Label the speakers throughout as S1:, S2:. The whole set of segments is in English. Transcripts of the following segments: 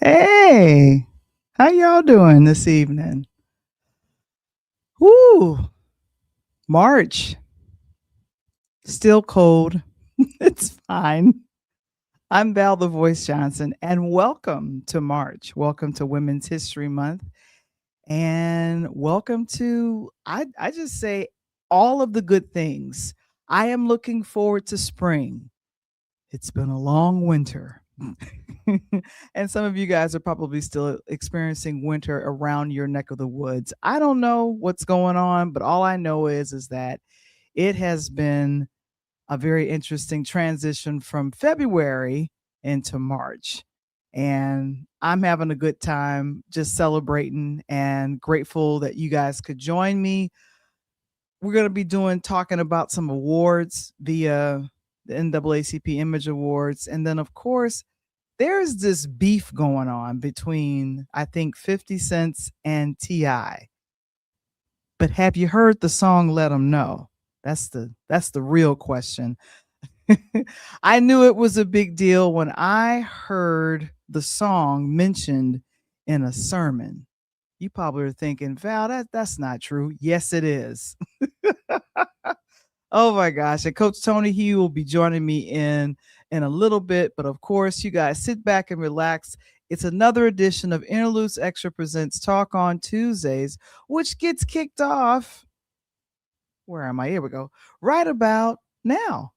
S1: Hey, how y'all doing this evening? Woo, March, still cold. It's fine. I'm Val the Voice Johnson, and welcome to March. Welcome to Women's History Month, and welcome to, I just say, all of the good things. I am looking forward to spring. It's been a long winter. And some of you guys are probably still experiencing winter around your neck of the woods. I don't know what's going on, but all I know is that it has been a very interesting transition from February into March. And I'm having a good time just celebrating and grateful that you guys could join me. We're going to be talking about some awards via the NAACP Image Awards. And then, of course, there's this beef going on between, I think, 50 Cent and T.I. But have you heard the song Let 'Em Know? That's the real question. I knew it was a big deal when I heard the song mentioned in a sermon. You probably are thinking, Val, that's not true. Yes, it is. Oh my gosh. And Coach Tony, he will be joining me in a little bit. But of course, you guys sit back and relax. It's another edition of Interludes Extra Presents Talk on Tuesdays, which gets kicked off. Where am I? Here we go. Right about now.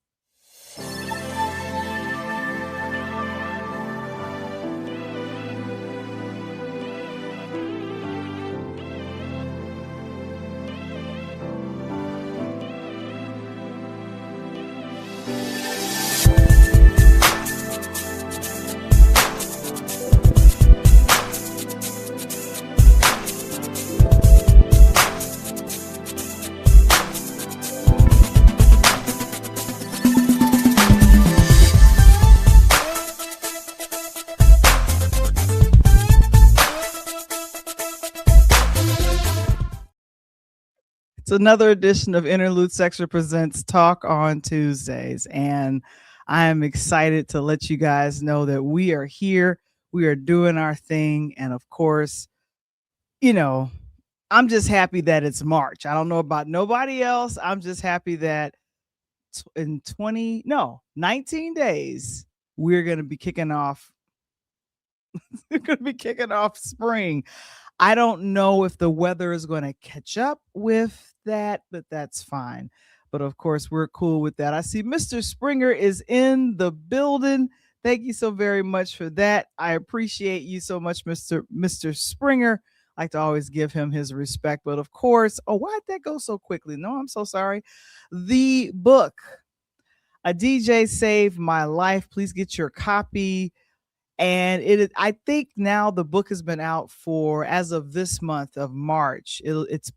S1: It's another edition of Interlude Extra Presents Talk on Tuesdays. And I am excited to let you guys know that we are here. We are doing our thing. And of course, you know, I'm just happy that it's March. I don't know about nobody else. I'm just happy that in 19 days, we're going to be kicking off. We're going to be kicking off spring. I don't know if the weather is going to catch up with that, but that's fine. But of course, we're cool with that. I see Mr. Springer is in the building. Thank you so very much for that. I appreciate you so much, Mr. Springer. I like to always give him his respect. But of course, oh, why'd that go so quickly? No, I'm so sorry. The book, A DJ Saved My Life. Please get your copy. And I think now the book has been out for, as of this month of March.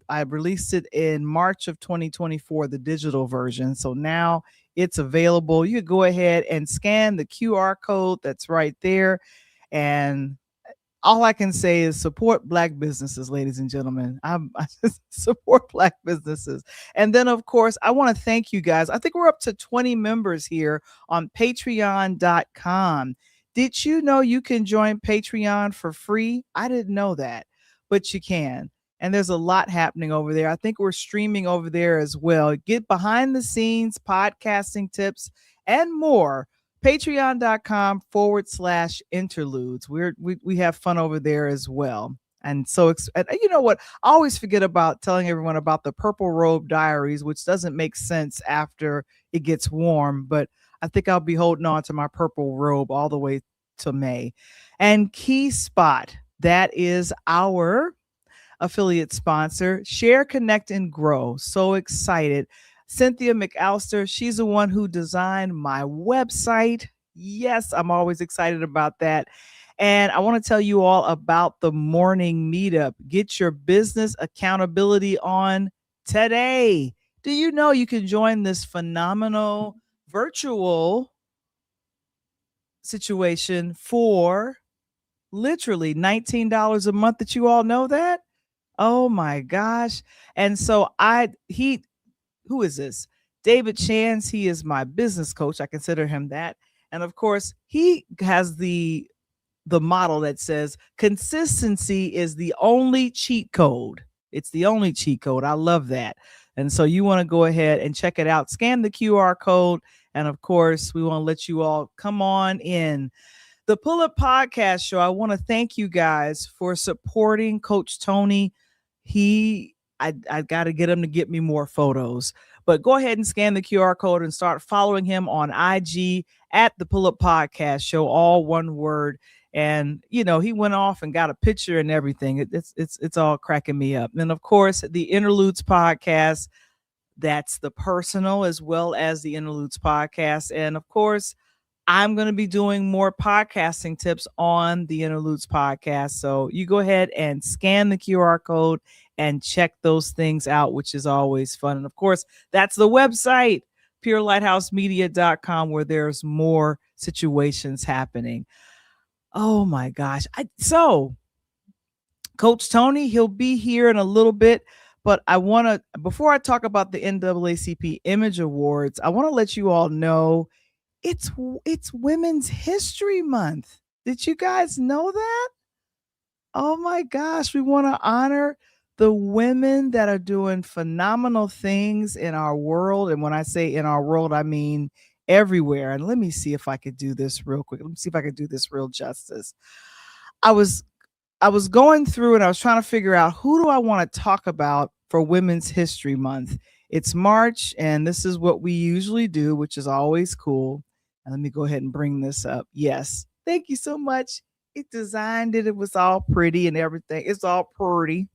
S1: I released it in March of 2024, the digital version. So now it's available. You can go ahead and scan the QR code that's right there. And all I can say is support Black businesses, ladies and gentlemen. I just support Black businesses. And then, of course, I want to thank you guys. I think we're up to 20 members here on patreon.com. Did you know you can join Patreon for free? I didn't know that, but you can. And there's a lot happening over there. I think we're streaming over there as well. Get behind the scenes, podcasting tips, and more. Patreon.com/interludes. We have fun over there as well. And so, and you know what? I always forget about telling everyone about the Purple Robe Diaries, which doesn't make sense after it gets warm, but I think I'll be holding on to my purple robe all the way to May. And Key Spot, that is our affiliate sponsor. Share, Connect, and Grow. So excited. Cynthia McAllister, she's the one who designed my website. Yes, I'm always excited about that. And I want to tell you all about the morning meetup. Get your business accountability on today. Do you know you can join this phenomenal virtual situation for literally $19 a month? That you all know that? Oh my gosh. And so who is this? David Chance. He is my business coach. I consider him that. And of course, he has the the model that says consistency is the only cheat code. It's the only cheat code. I love that. And so you want to go ahead and check it out. Scan the QR code. And of course, we want to let you all come on in. The Pull Up Podcast Show, I want to thank you guys for supporting Coach Tony. I got to get him to get me more photos. But go ahead and scan the QR code and start following him on IG at the Pull Up Podcast Show, all one word. And he went off and got a picture and everything. It's all cracking me up. And of course, the Interludes Podcast, that's the personal as well as the Interludes Podcast. And of course, I'm going to be doing more podcasting tips on the Interludes Podcast. So you go ahead and scan the QR code and check those things out, which is always fun. And of course, that's the website, purelightHousemedia.com, where there's more situations happening. Oh my gosh. So Coach Tony, he'll be here in a little bit, but before I talk about the NAACP Image Awards, I want to let you all know it's Women's History Month. Did you guys know that? Oh my gosh, we want to honor the women that are doing phenomenal things in our world. And when I say in our world, I mean everywhere. And let me see if I could do this real quick. Let me see if I could do this real justice. I was going through and I was trying to figure out, who do I want to talk about for Women's History Month? It's March, and this is what we usually do, which is always cool. And let me go ahead and bring this up. Yes. Thank you so much. It designed it. It was all pretty and everything. It's all pretty.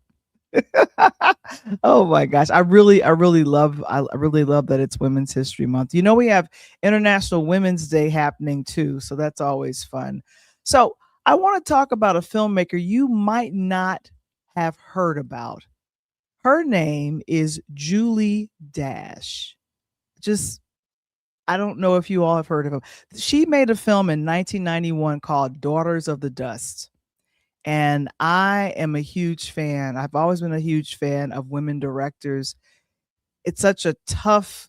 S1: Oh my gosh. I really love that it's Women's History Month. We have International Women's Day happening too. So that's always fun. So I want to talk about a filmmaker you might not have heard about. Her name is Julie Dash. I don't know if you all have heard of him. She made a film in 1991 called Daughters of the Dust. And I am a huge fan. I've always been a huge fan of women directors. It's such a tough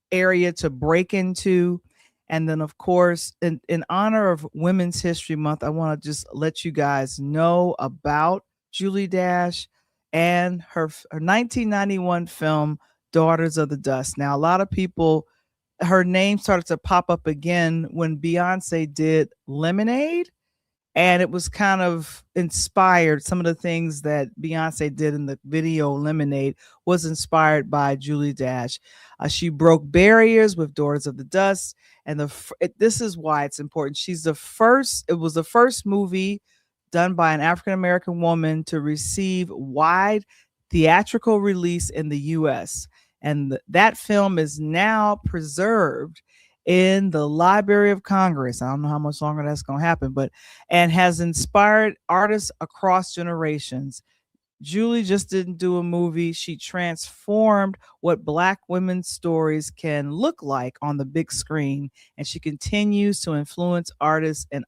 S1: area to break into. And then, of course, in honor of Women's History Month, I want to just let you guys know about Julie Dash and her 1991 film, Daughters of the Dust. Now, a lot of people, her name started to pop up again when Beyonce did Lemonade. And it was kind of inspired. Some of the things that Beyonce did in the video Lemonade was inspired by Julie Dash. She broke barriers with Daughters of the Dust. And this is why it's important. It was the first movie done by an African-American woman to receive wide theatrical release in the U.S. And that film is now preserved in the Library of Congress. I don't know how much longer that's going to happen, and has inspired artists across generations. Julie just didn't do a movie. She transformed what Black women's stories can look like on the big screen, and she continues to influence artists and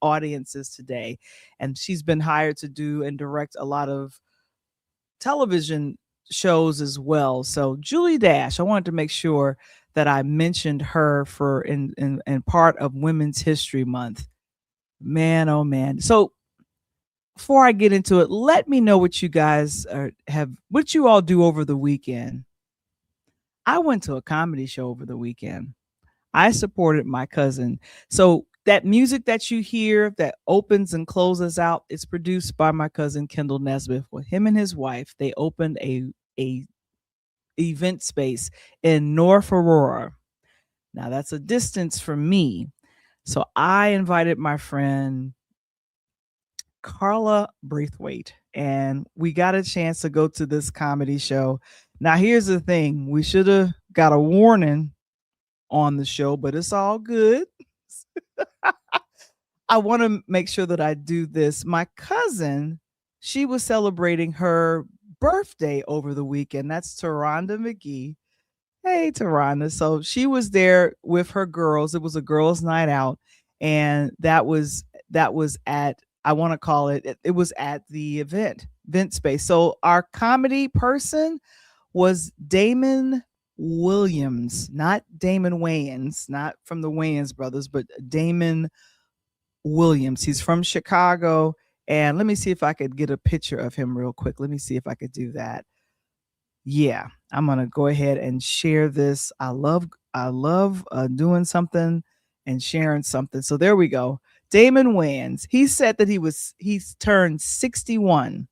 S1: audiences today. And she's been hired to do and direct a lot of television shows as well. So Julie Dash, I wanted to make sure that I mentioned her for in part of Women's History Month. Man, oh man. So before I get into it, let me know what you guys what you all do over the weekend. I went to a comedy show over the weekend. I supported my cousin. So that music that you hear that opens and closes out, it's produced by my cousin Kendall Nesbitt. With him and his wife, they opened a event space in North Aurora. Now that's a distance from me. So I invited my friend Carla Braithwaite, and we got a chance to go to this comedy show. Now here's the thing. We should have got a warning on the show, but it's all good. I want to make sure that I do this. My cousin, she was celebrating her birthday over the weekend. That's Taronda McGee. Hey, Taronda. So she was there with her girls. It was a girls' night out, and that was at, I want to call it was at the event space. So our comedy person was Damon Williams, not Damon Wayans, not from the Wayans brothers, but Damon Williams. He's from Chicago. And let me see if I could get a picture of him real quick. Let me see if I could do that. Yeah, I'm gonna go ahead and share this. I love doing something and sharing something. So there we go. Damon Wayans. He said that he's turned 61.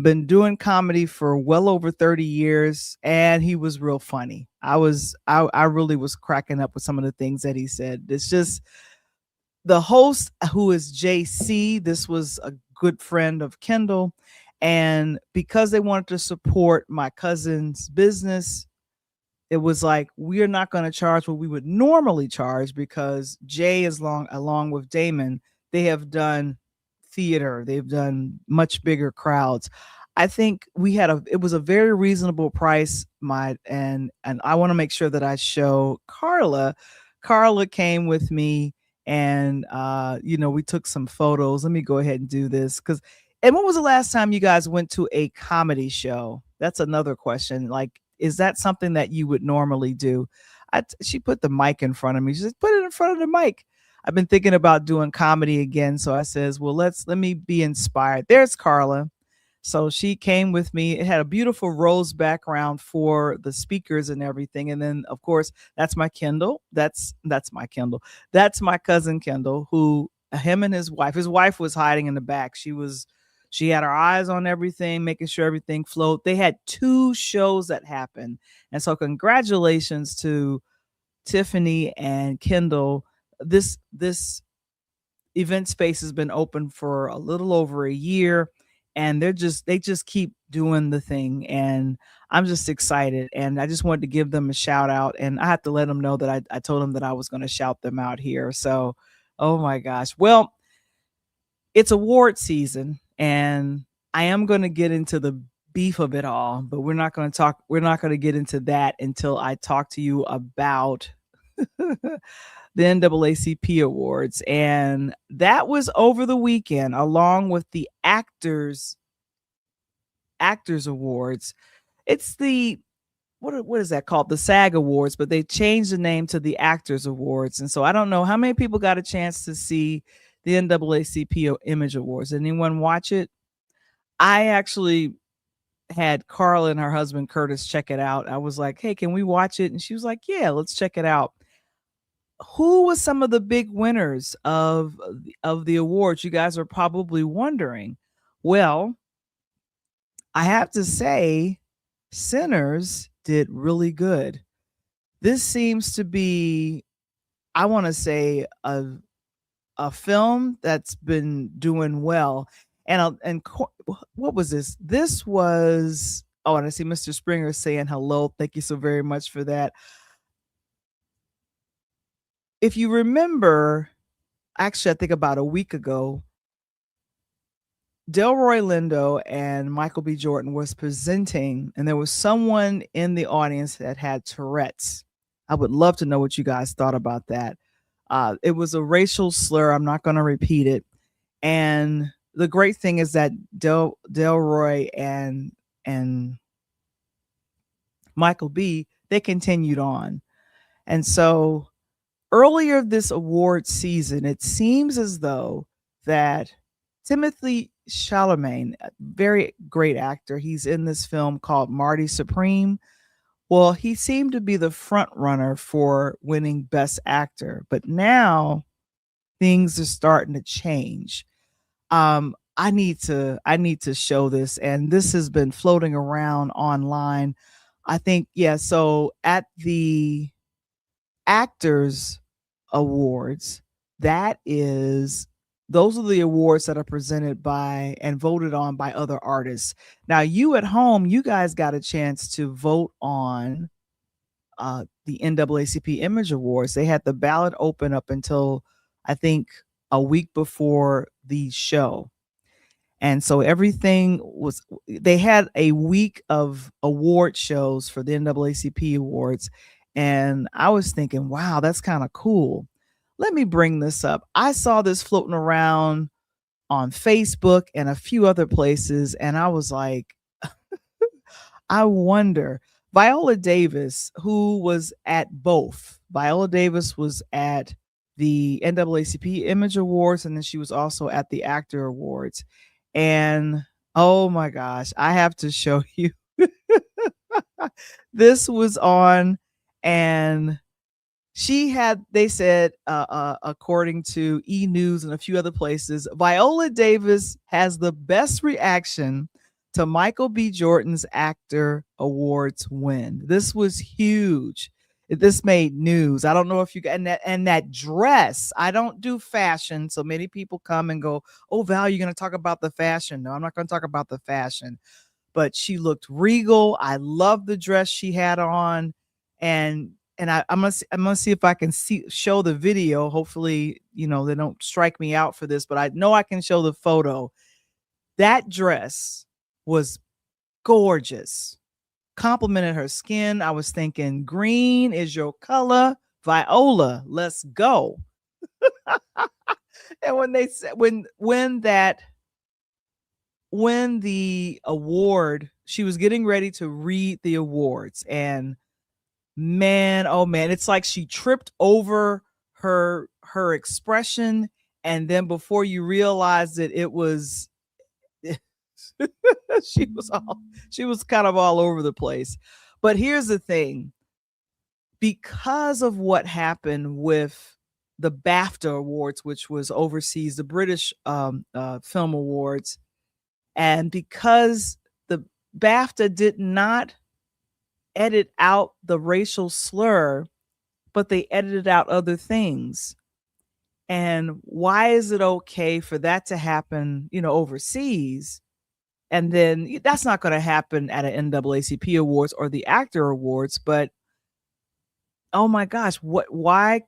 S1: Been doing comedy for well over 30 years, and he was real funny. I really was cracking up with some of the things that he said. It's just the host, who is JC. This was a good friend of Kendall, and because they wanted to support my cousin's business, it was like, we're not going to charge what we would normally charge, because Jay is along with Damon, they have done theater, they've done much bigger crowds. I think it was a very reasonable price. And I want to make sure that I show Carla. Carla came with me, and we took some photos. Let me go ahead and do this. And when was the last time you guys went to a comedy show? That's another question. Like, is that something that you would normally do? She put the mic in front of me. She said, put it in front of the mic. I've been thinking about doing comedy again. So I says, well, let me be inspired. There's Carla. So she came with me. It had a beautiful rose background for the speakers and everything. And then, of course, that's my Kendall. That's my Kendall. That's my cousin Kendall, who him and his wife was hiding in the back. She had her eyes on everything, making sure everything flowed. They had 2 shows that happened. And so congratulations to Tiffany and Kendall. This event space has been open for a little over a year, and they just keep doing the thing. And I'm just excited. And I just wanted to give them a shout out. And I have to let them know that I told them that I was going to shout them out here. So, oh my gosh. Well, it's award season, and I am going to get into the beef of it all, but we're not going to get into that until I talk to you about the NAACP Awards. And that was over the weekend, along with the Actors Awards. It's the what is that called? The SAG Awards, but they changed the name to the Actors Awards. And so I don't know how many people got a chance to see the NAACP Image Awards. Did anyone watch it? I actually had Carla and her husband Curtis check it out. I was like, hey, can we watch it? And she was like, yeah, let's check it out. Who was some of the big winners of the awards? You guys are probably wondering. Well, I have to say, Sinners did really good. This seems to be, I want to say, a film that's been doing well. And what was this? This was, and I see Mr. Springer saying hello. Thank you so very much for that. If you remember, actually, I think about a week ago, Delroy Lindo and Michael B. Jordan was presenting, and there was someone in the audience that had Tourette's. I would love to know what you guys thought about that. It was a racial slur. I'm not going to repeat it. And the great thing is that Delroy and Michael B., they continued on. And so earlier this award season, it seems as though that Timothy Chalamet, a very great actor, he's in this film called Marty Supreme. Well, he seemed to be the front runner for winning Best Actor, but now things are starting to change. I need to show this, and this has been floating around online. I think, yeah. So at the Actors Awards, those are the awards that are presented by and voted on by other artists. Now, you at home, you guys got a chance to vote on the NAACP Image Awards. They had the ballot open up until, I think, a week before the show. And so they had a week of award shows for the NAACP Awards. And I was thinking, wow, that's kind of cool. Let me bring this up. I saw this floating around on Facebook and a few other places, and I was like, I wonder. Viola Davis, who was at both. Viola Davis was at the NAACP Image Awards, and then she was also at the Actor Awards. And oh my gosh, I have to show you. This was on, and they said, according to E! News and a few other places, Viola Davis has the best reaction to Michael B. Jordan's Actor Awards win. This was huge. This made news. I don't know if you got, and that dress. I don't do fashion, so many people come and go, "Oh, Val, you're going to talk about the fashion." No, I'm not going to talk about the fashion. But she looked regal. I love the dress she had on, and I'm gonna see if I can show the video. Hopefully, they don't strike me out for this, but I know I can show the photo. That dress was gorgeous. Complimented her skin. I was thinking, green is your color, Viola. Let's go. And when they said when the award, she was getting ready to read the awards, and man, oh man, it's like she tripped over her expression, and then before you realize it was she was kind of all over the place. But here's the thing, because of what happened with the BAFTA Awards, which was overseas, the British Film Awards, and because the BAFTA did not edit out the racial slur, but they edited out other things. And why is it okay for that to happen, overseas? And then that's not going to happen at an NAACP Awards or the Actor Awards. But oh my gosh, why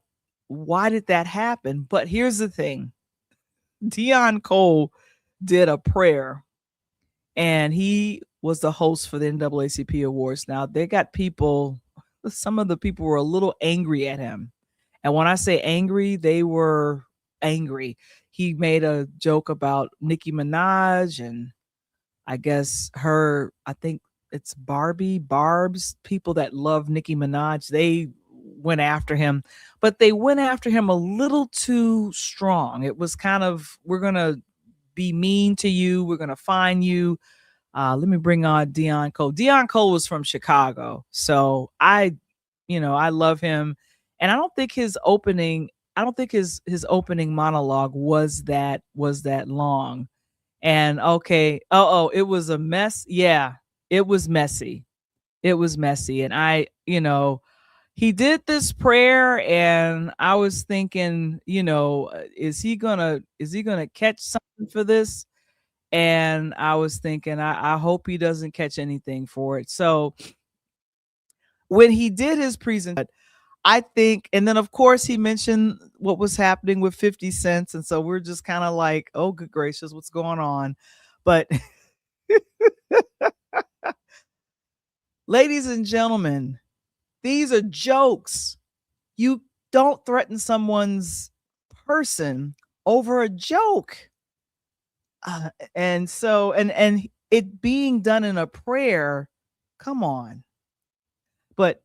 S1: did that happen? But here's the thing. Deon Cole did a prayer, and he was the host for the NAACP Awards. Now, they got some of the people were a little angry at him. And when I say angry, they were angry. He made a joke about Nicki Minaj, and I guess I think it's Barb's people that love Nicki Minaj. They went after him, but they went after him a little too strong. It was kind of, we're going to be mean to you. We're going to fine you. Let me bring on Deon Cole. Deon Cole was from Chicago. So I love him. And I don't think his opening monologue was that long. And okay. It was a mess. Yeah, it was messy. And he did this prayer, and I was thinking, is he gonna catch something for this? And I was thinking, I hope he doesn't catch anything for it. So when he did his presentation, I think, and then of course he mentioned what was happening with 50 Cent. And so we're just kind of like, oh, good gracious, what's going on? But ladies and gentlemen, these are jokes. You don't threaten someone's person over a joke. And so, and it being done in a prayer, come on. But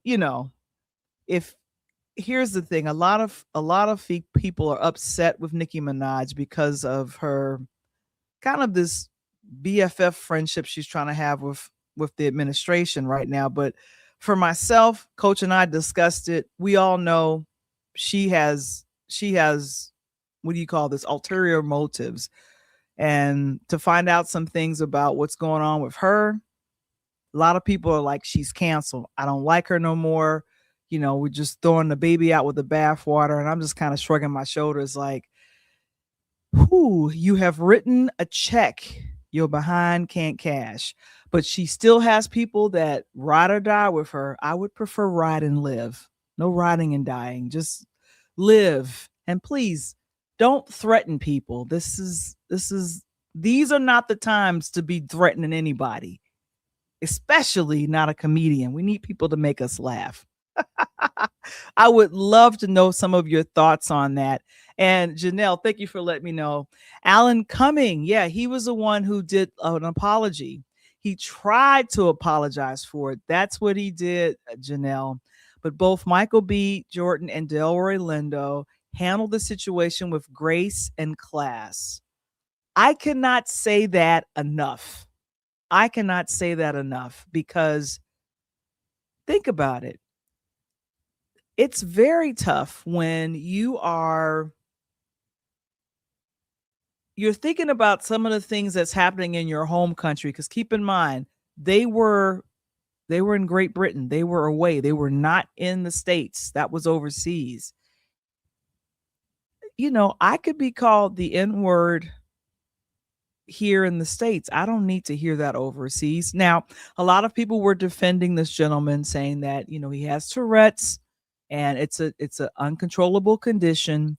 S1: here's the thing, a lot of people are upset with Nicki Minaj because of her kind of this BFF friendship she's trying to have with the administration right now. But for myself, Coach and I discussed it. We all know she has, what do you call this, ulterior motives. And to find out some things about what's going on with her, a lot of people are like, she's canceled. I don't like her no more. We're just throwing the baby out with the bathwater. And I'm just kind of shrugging my shoulders like, whoo, you have written a check your behind can't cash. But she still has people that ride or die with her. I would prefer ride and live. No riding and dying. Just live. And please don't threaten people. These are not the times to be threatening anybody, especially not a comedian. We need people to make us laugh. I would love to know some of your thoughts on that. And Janelle, thank you for letting me know. Alan Cumming, yeah, he was the one who did an apology. He tried to apologize for it. That's what he did, Janelle. But both Michael B. Jordan and Delroy Lindo handled the situation with grace and class. I cannot say that enough. I cannot say that enough because think about it. It's very tough when you're thinking about some of the things that's happening in your home country, because keep in mind, they were in Great Britain. They were away. They were not in the States. That was overseas. I could be called the N-word here in the States. I don't need to hear that overseas. Now, a lot of people were defending this gentleman, saying that, he has Tourette's and it's an uncontrollable condition.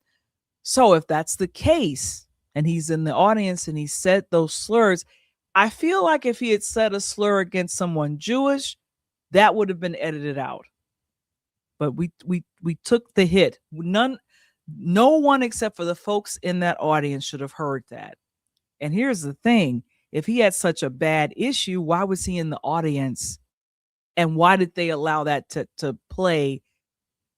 S1: So if that's the case and he's in the audience and he said those slurs, I feel like if he had said a slur against someone Jewish, that would have been edited out. But we took the hit. No one except for the folks in that audience should have heard that. And here's the thing. If he had such a bad issue, why was he in the audience? And why did they allow that to play?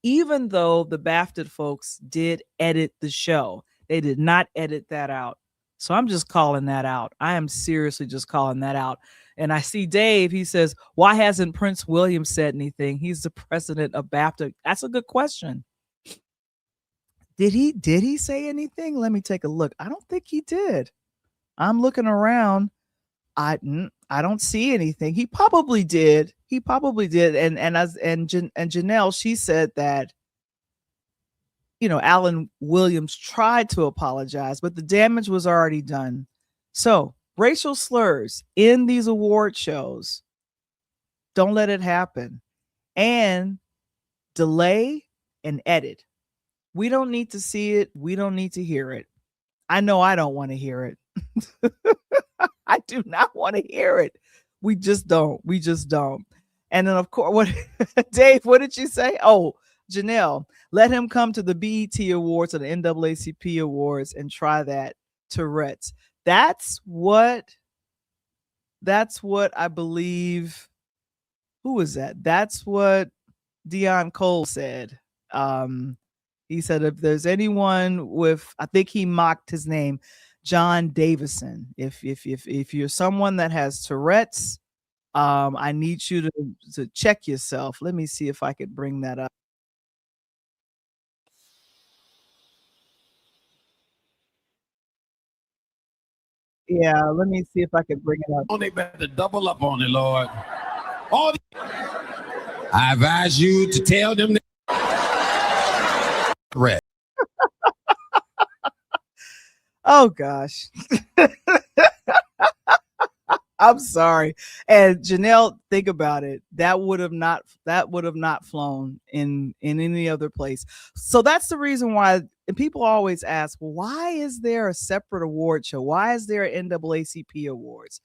S1: Even though the BAFTA folks did edit the show, they did not edit that out. So I'm just calling that out. I am seriously just calling that out. And I see Dave, he says, why hasn't Prince William said anything? He's the president of BAFTA. That's a good question. Did he say anything? Let me take a look. I don't think he did. I'm looking around. I don't see anything. He probably did. And Janelle, she said that, Alan Williams tried to apologize, but the damage was already done. So racial slurs in these award shows, don't let it happen. And delay and edit. We don't need to see it. We don't need to hear it. I know I don't want to hear it. I do not want to hear it. We just don't. And then, of course, Dave, what did you say? Oh, Janelle, let him come to the BET Awards or the NAACP Awards and try that Tourette's. That's what I believe. Who was that? That's what Dion Cole said. He said, if there's anyone with, I think he mocked his name, John Davison. If you're someone that has Tourette's, I need you to check yourself. Let me see if I could bring that up. Yeah, let me see if I can bring it up.
S2: They better double up on it, Lord. I advise you to tell them that. Correct.
S1: Oh gosh. I'm sorry. And Janelle, think about it. That would have not flown in any other place. So that's the reason why. And people always ask, well, why is there a separate award show? Why is there an NAACP Awards?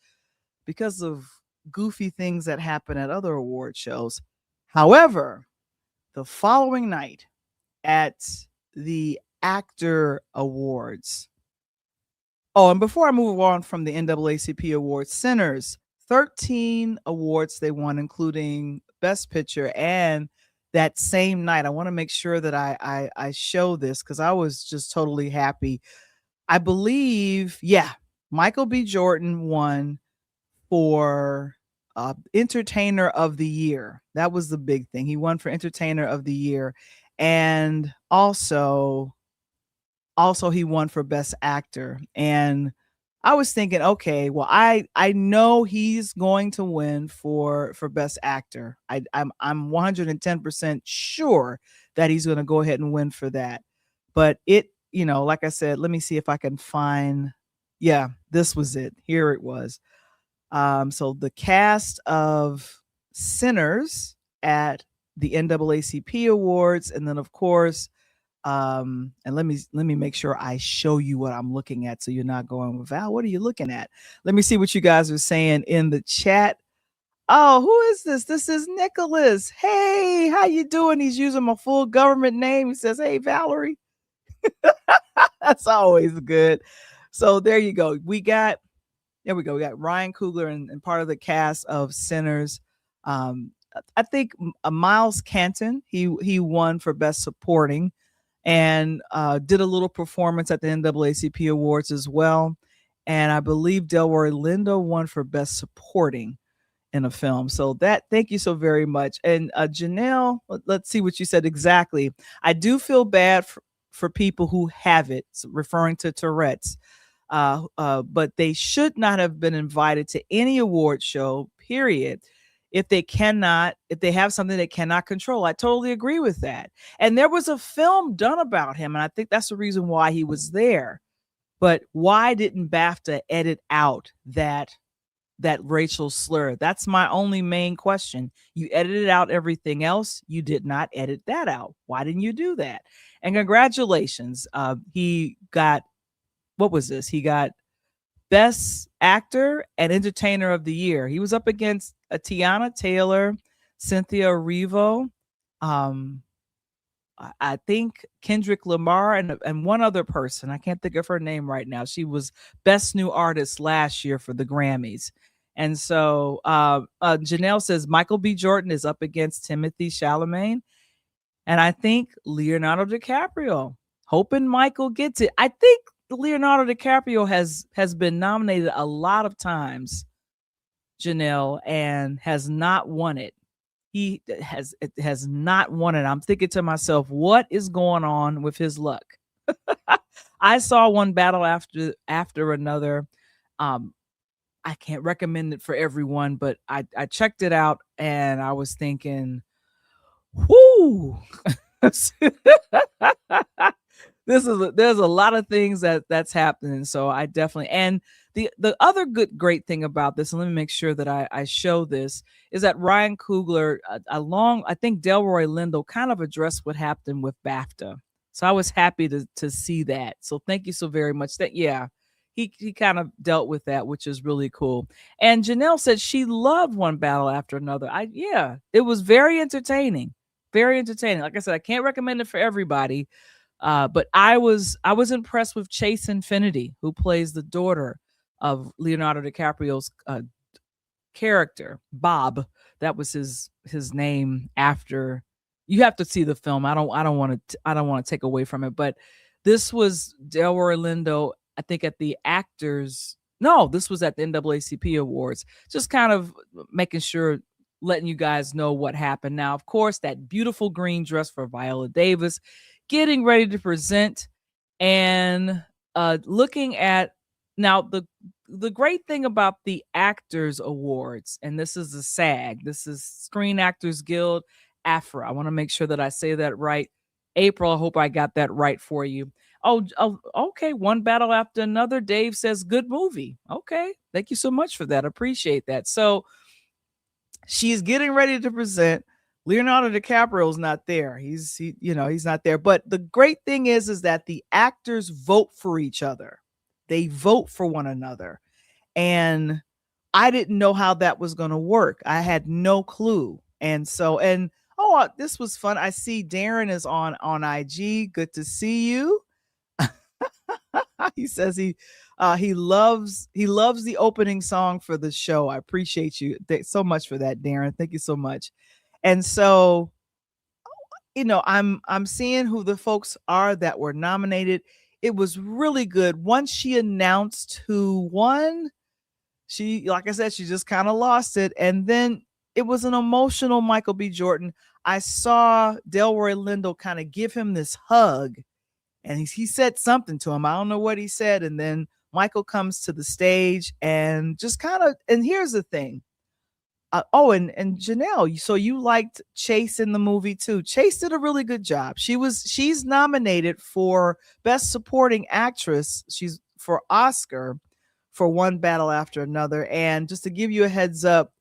S1: Because of goofy things that happen at other award shows. However, the following night at the Actor Awards. Oh, and before I move on from the NAACP Awards, Sinners, 13 awards they won, including Best Picture. And that same night, I want to make sure that I show this because I was just totally happy. I believe, Michael B. Jordan won for Entertainer of the Year. That was the big thing. He won for Entertainer of the Year. And also he won for Best Actor. And I was thinking, okay, well, I know he's going to win for Best Actor. I'm 110% sure that he's going to go ahead and win for that. But like I said, let me see if I can find. Yeah, this was it. Here it was. So the cast of Sinners at the NAACP Awards, and then of course, and let me make sure I show you what I'm looking at, so you're not going, well, Val, what are you looking at? Let me see what you guys are saying in the chat. Oh, who is this? This is Nicholas. Hey, how you doing? He's using my full government name. He says, hey, Valerie. That's always good. So there you go. We got Ryan Coogler and part of the cast of Sinners. I think Miles Canton, he won for Best Supporting. and did a little performance at the NAACP Awards as well. And I believe Delroy Lindo won for Best Supporting in a film. So thank you so very much. And Janelle, let's see what you said exactly. I do feel bad for people who have it, referring to Tourette's, but they should not have been invited to any award show, period. If they have something they cannot control. I totally agree with that. And there was a film done about him, and I think that's the reason why he was there. But why didn't BAFTA edit out that racial slur? That's my only main question. You edited out everything else. You did not edit that out. Why didn't you do that? And congratulations. He got, what was this? He got Best Actor and Entertainer of the Year. He was up against Tiana Taylor, Cynthia Erivo, I think Kendrick Lamar, and one other person. I can't think of her name right now. She was Best New Artist last year for the Grammys. And so Janelle says Michael B. Jordan is up against Timothy Chalamet. And I think Leonardo DiCaprio, hoping Michael gets it. I think Leonardo DiCaprio has been nominated a lot of times, Janelle, and has not won it. He has not won it. I'm thinking to myself, what is going on with his luck? I saw one battle after another. I can't recommend it for everyone, but I checked it out and I was thinking, whoo. There's a lot of things that's happening. So I definitely, and the other great thing about this, and let me make sure that I show this, is that Ryan Coogler, I think Delroy Lindo kind of addressed what happened with BAFTA. So I was happy to see that. So thank you so very much. He kind of dealt with that, which is really cool. And Janelle said she loved One Battle After Another. It was very entertaining. Very entertaining. Like I said, I can't recommend it for everybody. But I was impressed with Chase Infinity, who plays the daughter of Leonardo DiCaprio's character, Bob. That was his name. After, you have to see the film. I don't want to take away from it, but this was Delroy Lindo, I think this was at the NAACP Awards. Just kind of making sure, letting you guys know what happened. Now, of course, that beautiful green dress for Viola Davis, getting ready to present, and looking at now the great thing about the Actors Awards, and this is the SAG, this is Screen Actors Guild, AFRA. I want to make sure that I say that right. April, I hope I got that right for you. Oh, okay. One Battle After Another. Dave says good movie. Okay, thank you so much for that. Appreciate that. So she's getting ready to present. Leonardo DiCaprio's not there. He's not there. But the great thing is that the actors vote for each other. They vote for one another. And I didn't know how that was going to work. I had no clue. And so, this was fun. I see Darren is on IG. Good to see you. He says he loves the opening song for the show. I appreciate you so much for that, Darren. Thank you so much. And so, I'm seeing who the folks are that were nominated. It was really good. Once she announced who won, like I said, she just kind of lost it. And then it was an emotional Michael B. Jordan. I saw Delroy Lindo kind of give him this hug, and he said something to him. I don't know what he said. And then Michael comes to the stage and just kind of, and here's the thing. And Janelle, so you liked Chase in the movie too. Chase did a really good job. She's nominated for Best Supporting Actress. She's for Oscar for One Battle After Another. And just to give you a heads up,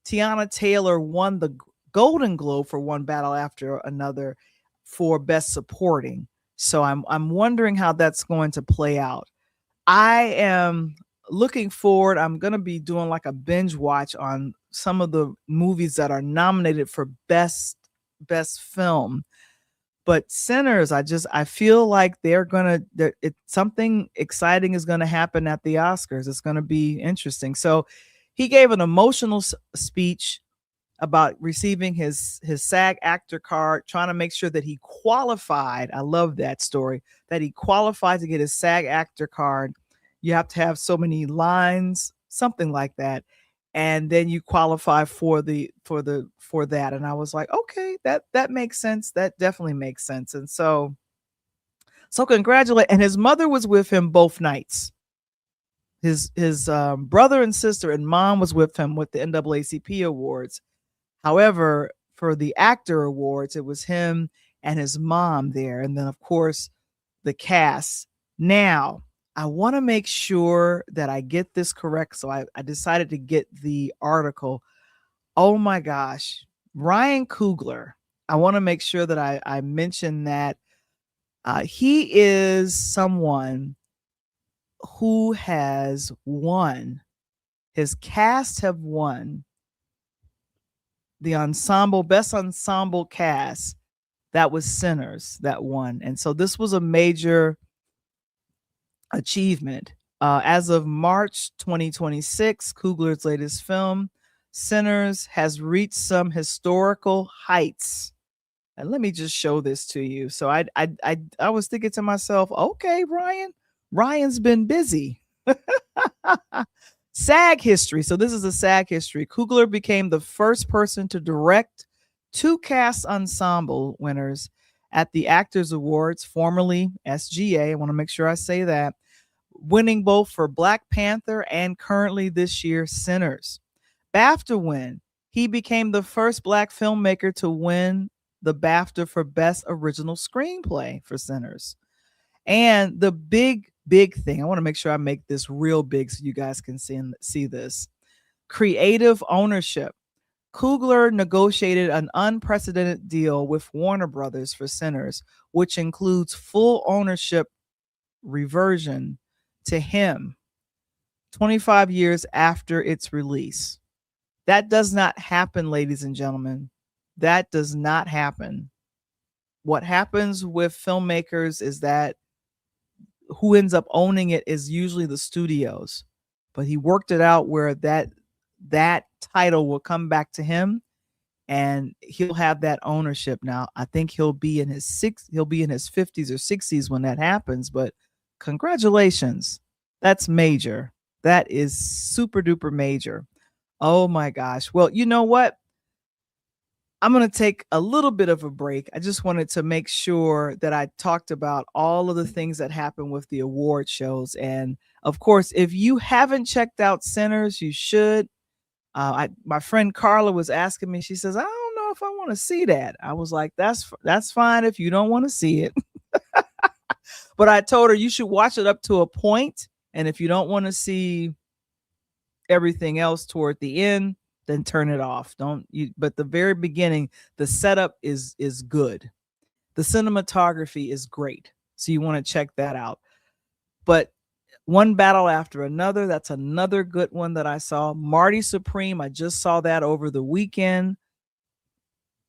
S1: Tiana Taylor won the Golden Globe for One Battle After Another for Best Supporting. So I'm wondering how that's going to play out. I am looking forward. I'm going to be doing like a binge watch on some of the movies that are nominated for best film. But Sinners, I feel like something exciting is going to happen at the Oscars. It's going to be interesting. So he gave an emotional speech about receiving his SAG actor card, trying to make sure that he qualified. I love that story, that he qualified to get his SAG actor card. You have to have so many lines, something like that, and then you qualify for that. And I was like, okay, that makes sense. That definitely makes sense. And so congratulate. And his mother was with him both nights. His brother and sister and mom was with him with the NAACP Awards. However, for the actor awards, it was him and his mom there. And then, of course, the cast. Now, I want to make sure that I get this correct. So I decided to get the article. Oh my gosh. Ryan Coogler. I want to make sure that I mention that he is someone who has won. His cast have won the best ensemble cast. That was Sinners that won. And so this was a major achievement. As of March 2026, Coogler's latest film, Sinners, has reached some historical heights. And let me just show this to you. So I was thinking to myself, okay, Ryan's been busy. SAG history. So this is a SAG history. Coogler became the first person to direct 2 cast ensemble winners at the Actors Awards, formerly SGA. I want to make sure I say that, winning both for Black Panther and currently this year Sinners. BAFTA win. He became the first Black filmmaker to win the BAFTA for Best Original Screenplay for Sinners. And the big thing, I want to make sure I make this real big so you guys can see this. Creative ownership. Coogler negotiated an unprecedented deal with Warner Brothers for Sinners, which includes full ownership reversion to him 25 years after its release. That does not happen, ladies and gentlemen. That does not happen. What happens with filmmakers is that who ends up owning it is usually the studios. But he worked it out where that title will come back to him and he'll have that ownership. Now, I think he'll be in his 50s or 60s when that happens, but congratulations. That's major. That is super duper major. Oh my gosh. Well, you know what? I'm going to take a little bit of a break. I just wanted to make sure that I talked about all of the things that happen with the award shows. And of course, if you haven't checked out Sinners, you should. My friend Carla was asking me, she says, I don't know if I want to see that. I was like, that's fine if you don't want to see it. But I told her you should watch it up to a point. And if you don't want to see everything else toward the end, then turn it off. But the very beginning, the setup is good. The cinematography is great. So you want to check that out. But One Battle After Another, that's another good one that I saw. Marty Supreme, I just saw that over the weekend.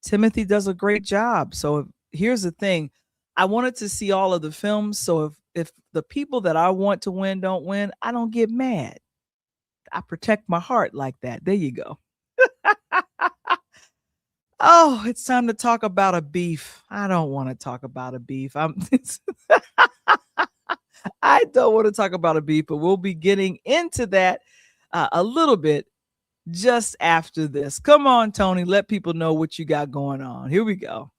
S1: Timothy does a great job. So here's the thing. I wanted to see all of the films. So if the people that I want to win don't win, I don't get mad. I protect my heart like that. There you go. Oh, it's time to talk about a beef. I don't want to talk about a beef. I don't want to talk about a beef, but we'll be getting into that a little bit just after this. Come on, Tony, let people know what you got going on. Here we go.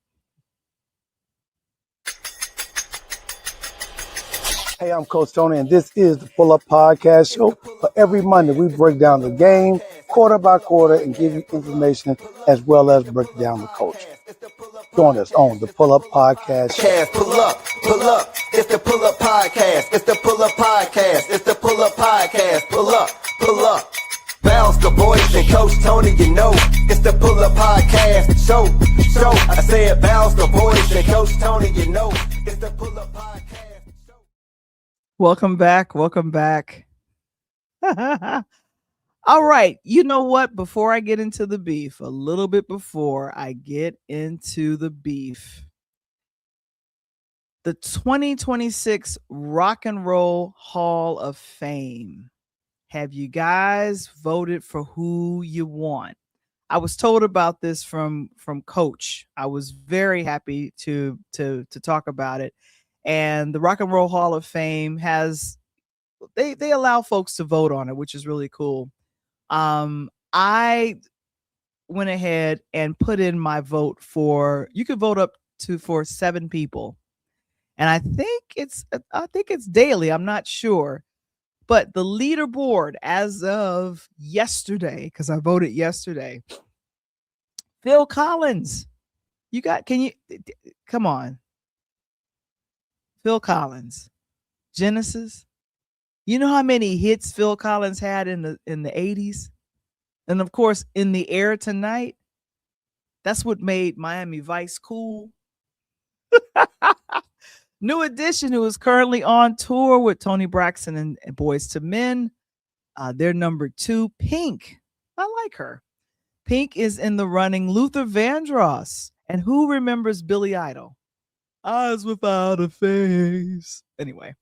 S3: Hey, I'm Coach Tony, and this is the Pull Up Podcast Show. For every Monday, we break down the game quarter by quarter and give you information as well as break down the culture. Join us on the Pull Up Podcast Show.
S4: Pull up, pull up. It's the Pull Up Podcast. It's the Pull Up Podcast. It's the Pull Up Podcast. Pull up, pull up. Bounce the boys and Coach Tony, you know. It's the Pull Up Podcast Show. I said bounce the boys and Coach Tony, you know. It's the Pull Up Podcast.
S1: Welcome back. All right. You know what? Before I get into the beef, a little bit before I get into the beef, the 2026 Rock and Roll Hall of Fame. Have you guys voted for who you want? I was told about this from Coach. I was very happy to talk about it. And the Rock and Roll Hall of Fame has they allow folks to vote on it, which is really cool. I went ahead and put in my vote for, you could vote up to for 7 people. And I think it's daily, I'm not sure. But the leaderboard as of yesterday, because I voted yesterday, Phil Collins. Come on. Phil Collins, Genesis. You know how many hits Phil Collins had in the 80s? And of course, In the Air Tonight. That's what made Miami Vice cool. New Edition, who is currently on tour with Tony Braxton and Boyz II Men. They're number 2. Pink. I like her. Pink is in the running. Luther Vandross. And who remembers Billy Idol? Eyes Without a Face. Anyway.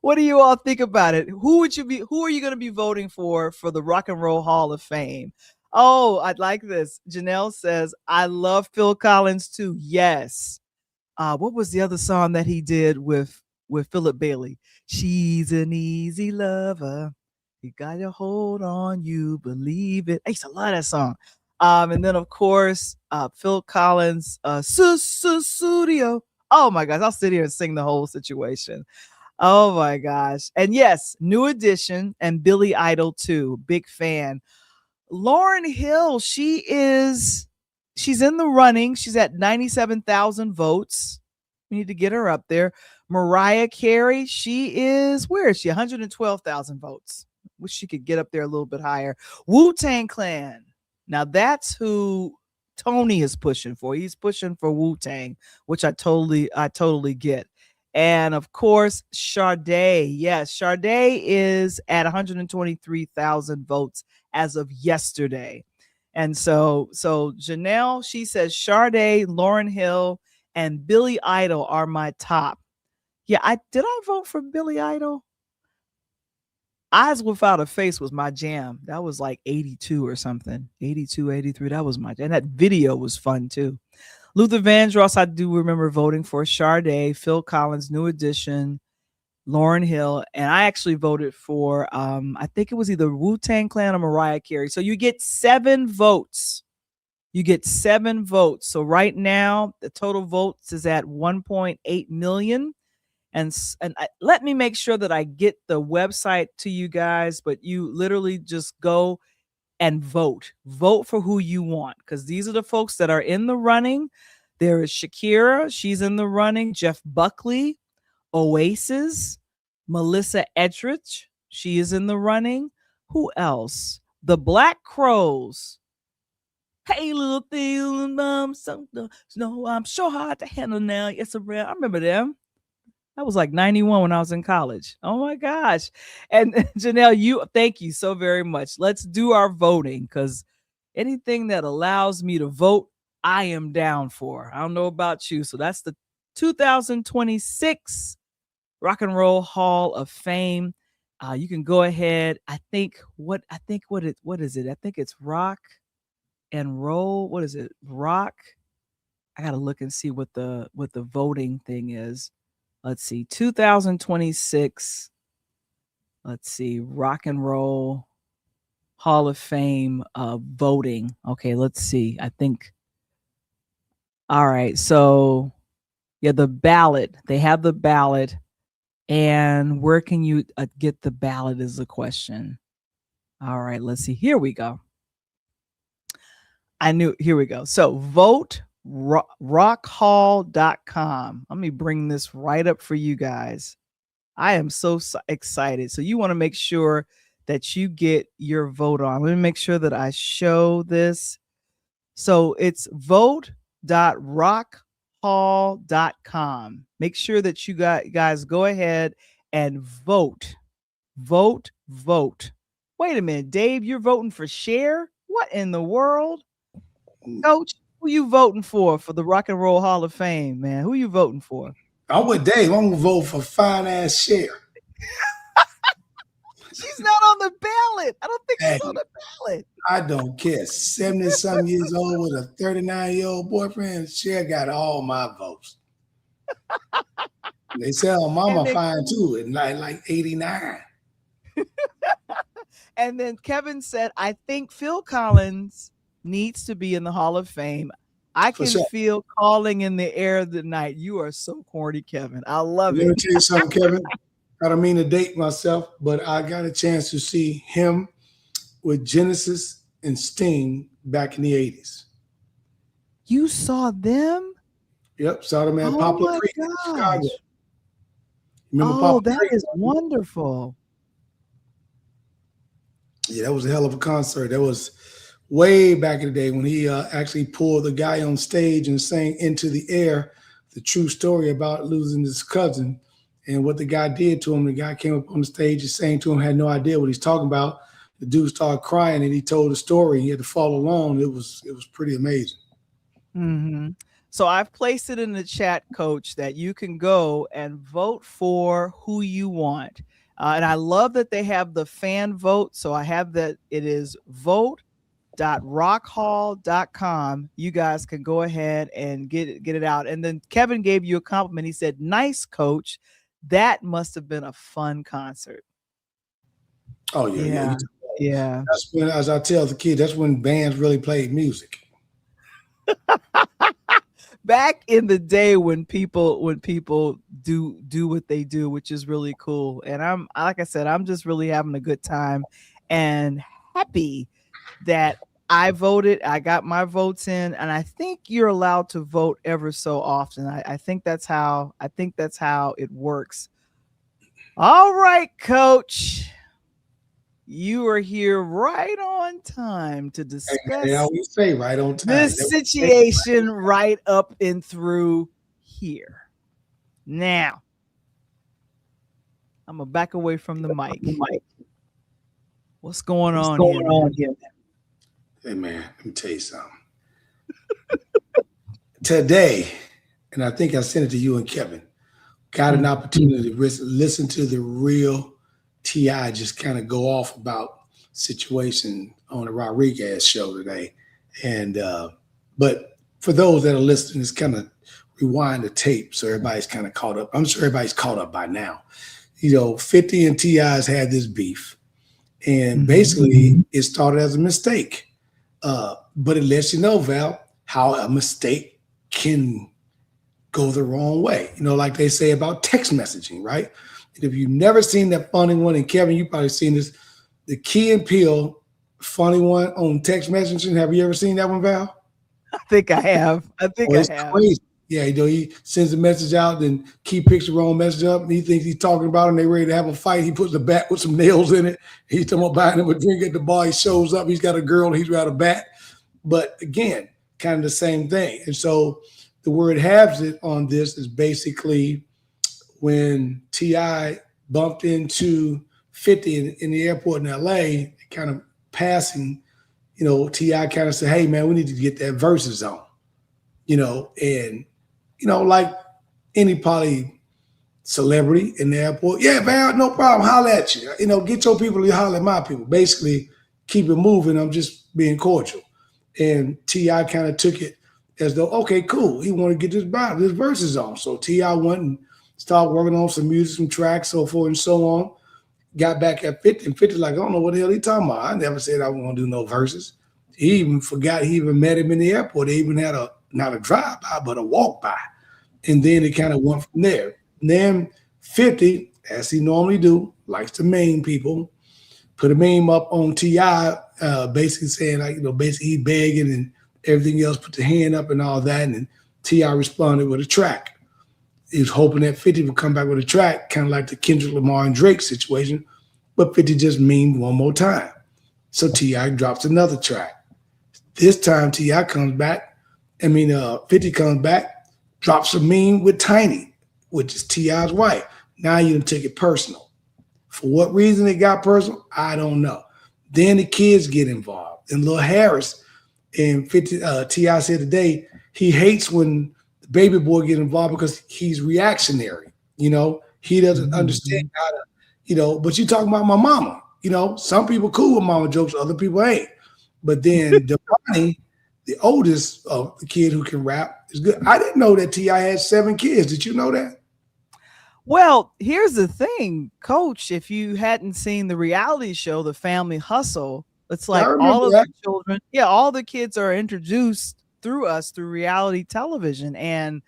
S1: What do you all think about it? Who are you going to be voting for the Rock and Roll Hall of Fame? Oh, I'd like this. Janelle says, I love Phil Collins too. Yes. What was the other song that he did with Philip Bailey? She's an easy lover. You got your hold on you, believe it. I used to love that song. And then, of course, Phil Collins, Studio. Oh, my gosh. I'll sit here and sing the whole situation. Oh, my gosh. And yes, New Edition and Billy Idol, too. Big fan. Lauryn Hill, she's in the running. She's at 97,000 votes. We need to get her up there. Mariah Carey, where is she? 112,000 votes. Wish she could get up there a little bit higher. Wu-Tang Clan. Now that's who Tony is pushing for. He's pushing for Wu-Tang, which I totally get. And of course, Sade. Yes, Sade is at 123,000 votes as of yesterday. And so Janelle, she says Sade, Lauryn Hill, and Billy Idol are my top. Yeah, did I vote for Billy Idol? Eyes Without a Face was my jam. That was like 82 or something. 82, 83. That was my jam. And that video was fun too. Luther Vandross, I do remember voting for. Sade, Phil Collins, New Edition, Lauryn Hill, and I actually voted for, I think it was either Wu-Tang Clan or Mariah Carey. So you get 7 votes. So right now, the total votes is at 1.8 million. And let me make sure that I get the website to you guys, but you literally just go and vote for who you want, because these are the folks that are in the running. There is Shakira, she's in the running. Jeff Buckley, Oasis, Melissa Etheridge, she is in the running. Who else? The Black Crowes. Hey, little thing, no, I'm so hard to handle now. It's a real. I remember them. That was like 91 when I was in college. Oh my gosh. And Janelle, thank you so very much. Let's do our voting, because anything that allows me to vote, I am down for. I don't know about you. So that's the 2026 Rock and Roll Hall of Fame. You can go ahead. What is it? I think it's Rock and Roll. What is it? Rock. I got to look and see what the voting thing is. Let's see, 2026. Let's see, Rock and Roll Hall of Fame voting. Okay, let's see. I think. All right, so yeah, the ballot. They have the ballot, and where can you get the ballot is the question. All right, let's see. Here we go. Here we go. So vote. Rockhall.com. Let me bring this right up for you guys. I am so excited. So you want to make sure that you get your vote on. Let me make sure that I show this. So it's vote.rockhall.com. Make sure that you guys go ahead and vote. Vote. Wait a minute, Dave, you're voting for Cher? What in the world? Coach, who you voting for the Rock and Roll Hall of Fame, man? Who you voting for?
S3: I'm with Dave. I'm going to vote for fine ass Cher.
S1: She's not on the ballot. I don't think she's on the ballot.
S3: I don't care. 70-some years old with a 39-year-old boyfriend. Cher got all my votes. They said, "Oh, mama fine too," at like 89.
S1: And then Kevin said, "I think Phil Collins needs to be in the Hall of Fame. I can feel calling in the air tonight." You are so corny, Kevin. I love it.
S3: Let me tell you something, Kevin. I don't mean to date myself, but I got a chance to see him with Genesis and Sting back in the 80s.
S1: You saw them?
S3: Yep, saw them at Poplar Creek in Chicago.
S1: Remember that Creek? Is wonderful.
S3: Yeah, that was a hell of a concert. That was way back in the day when he actually pulled the guy on stage and sang Into the Air, the true story about losing his cousin and what the guy did to him. The guy came up on the stage and sang to him, had no idea what he's talking about. The dude started crying and he told the story. He had to follow along. It was pretty amazing.
S1: Mm-hmm. So I've placed it in the chat, Coach, that you can go and vote for who you want. And I love that they have the fan vote. So I have that. It is vote.rockhall.com. You guys can go ahead and get it out. And then Kevin gave you a compliment. He said, "Nice, Coach. That must have been a fun concert."
S3: Oh, yeah.
S1: Yeah.
S3: That's when, as I tell the kids, that's when bands really played music.
S1: Back in the day when people do what they do, which is really cool. And I'm, like I said, I'm just really having a good time and happy that I voted. I got my votes in, and I think you're allowed to vote ever so often. I think that's how it works. All right, Coach. You are here right on time to discuss
S3: I always say right on time.
S1: This situation right up and through here. Now, I'm gonna back away from the mic. What's going on here?
S3: Hey man, let me tell you something. Today, and I think I sent it to you and Kevin, got an opportunity to listen to the real T.I. just kind of go off about situation on the Rodriguez show today. And but for those that are listening, it's kind of rewind the tape so everybody's kind of caught up. I'm sure everybody's caught up by now. 50 and T.I.'s had this beef. And basically it started as a mistake. But it lets you know, Val, how a mistake can go the wrong way. Like they say about text messaging, right? If you've never seen that funny one, and Kevin, you probably seen this, the Key and Peele funny one on text messaging. Have you ever seen that one, Val?
S1: I think I have. I have.
S3: Crazy. Yeah, he sends a message out, then Key picks the wrong message up, and he thinks he's talking about it, and they're ready to have a fight. He puts a bat with some nails in it. He's talking about buying him a drink at the bar. He shows up. He's got a girl, and he's got a bat. But again, kind of the same thing. And so the word has it on this is basically when T.I. bumped into 50 in the airport in L.A., kind of passing, T.I. kind of said, "Hey, man, we need to get that verses on," and, like any probably celebrity in the airport. "Yeah, man, no problem. Holler at you. Get your people to holler at my people." Basically, keep it moving. I'm just being cordial. And T.I. kind of took it as though, okay, cool. He wanted to get this verses on. So T.I. went and started working on some music, some tracks, so forth and so on. Got back at 50, and 50 like, "I don't know what the hell he talking about. I never said I was going to do no verses." He even forgot he even met him in the airport. They even had not a drive-by, but a walk-by. And then it kind of went from there. And then 50, as he normally do, likes to meme people, put a meme up on T.I., basically saying, basically he begging and everything else, put the hand up and all that. And then T.I. responded with a track. He was hoping that 50 would come back with a track, kind of like the Kendrick Lamar and Drake situation, but 50 just memed one more time. So T.I. drops another track. This time T.I. comes back. 50 comes back, drops a meme with Tiny, which is T.I.'s wife. Now you done took it personal. For what reason it got personal, I don't know. Then the kids get involved. And Lil Harris and 50, T.I. said today, he hates when Baby Boy get involved because he's reactionary. He doesn't understand how to, But you talking about my mama. Some people cool with mama jokes, other people ain't. But then Damani, the oldest of the kid who can rap, is good. I didn't know that T.I. had 7 kids. Did you know that?
S1: Well, here's the thing, Coach. If you hadn't seen the reality show, The Family Hustle, it's like all of the children, all the kids are introduced through us through reality television. And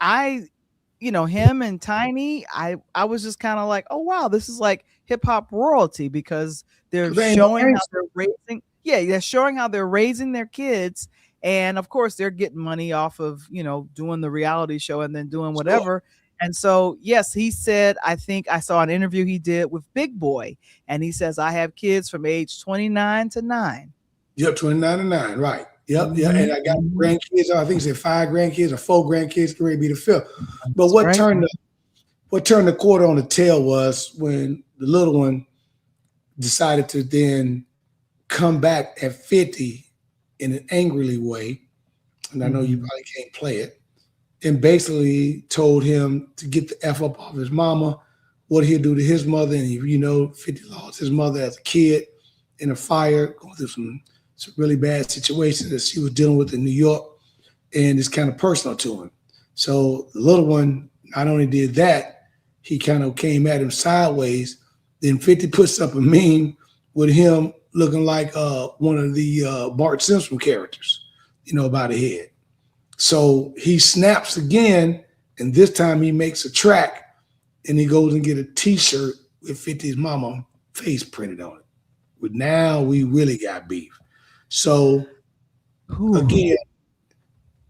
S1: him and Tiny, I was just kind of like, oh wow, this is like hip hop royalty, because they're showing how they're raising. Yeah, they're showing how they're raising their kids, and of course they're getting money off of doing the reality show and then doing whatever. And so yes, he said, I think I saw an interview he did with Big Boy, and he says, I have kids from age 29 to 9.
S3: Yep, 29 to 9, right. Yep, yeah, and I got grandkids. I think he said 5 grandkids or 4 grandkids, going to be the 5th. But what turned the quarter on the tail was when the little one decided to then come back at 50 in an angrily way, and I know you probably can't play it, and basically told him to get the F up off his mama, what he'll do to his mother. And 50 lost his mother as a kid in a fire, going through some really bad situations that she was dealing with in New York, and it's kind of personal to him. So the little one not only did that, he kind of came at him sideways. Then 50 puts up a meme with him looking like one of the Bart Simpson characters, about a head. So he snaps again, and this time he makes a track, and he goes and get a T-shirt with 50's mama face printed on it. But now we really got beef. So again,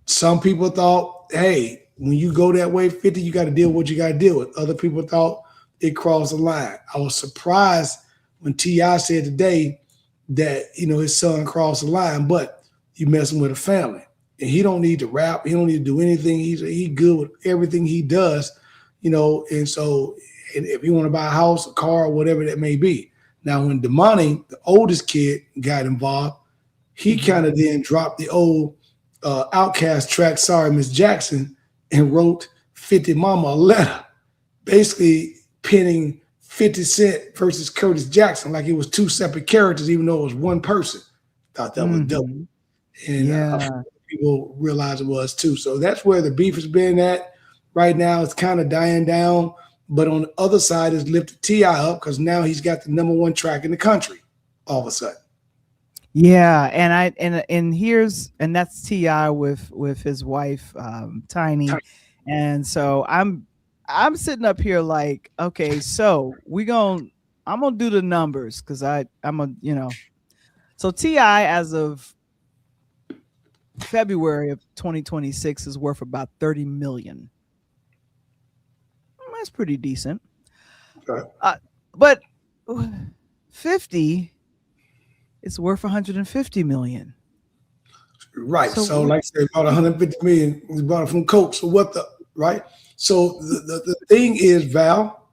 S3: some people thought, hey, when you go that way, 50, you got to deal with what you got to deal with. Other people thought it crossed the line. I was surprised when T.I. said today that, his son crossed the line, but you messing with a family. And he don't need to rap. He don't need to do anything. He's good with everything he does, and so if you want to buy a house, a car, or whatever that may be. Now, when Damani, the oldest kid, got involved, he kind of then dropped the old Outkast track, Sorry, Miss Jackson, and wrote 50 Mama a letter, basically pinning 50 Cent versus Curtis Jackson like it was 2 separate characters, even though it was one person. Thought that was dope. And people realize it was too. So that's where the beef has been at. Right now, it's kind of dying down. But on the other side, it's lifted T.I. up because now he's got the #1 track in the country all of a sudden.
S1: Yeah, and that's T.I. with his wife Tiny. And so I'm sitting up here like, okay, so I'm gonna do the numbers because so T.I. as of February of 2026 is worth about 30 million. That's pretty decent. Okay. But 50 is worth 150 million.
S3: Right. So like I said, about 150 million was bought it from Coke. So right? So the thing is, Val,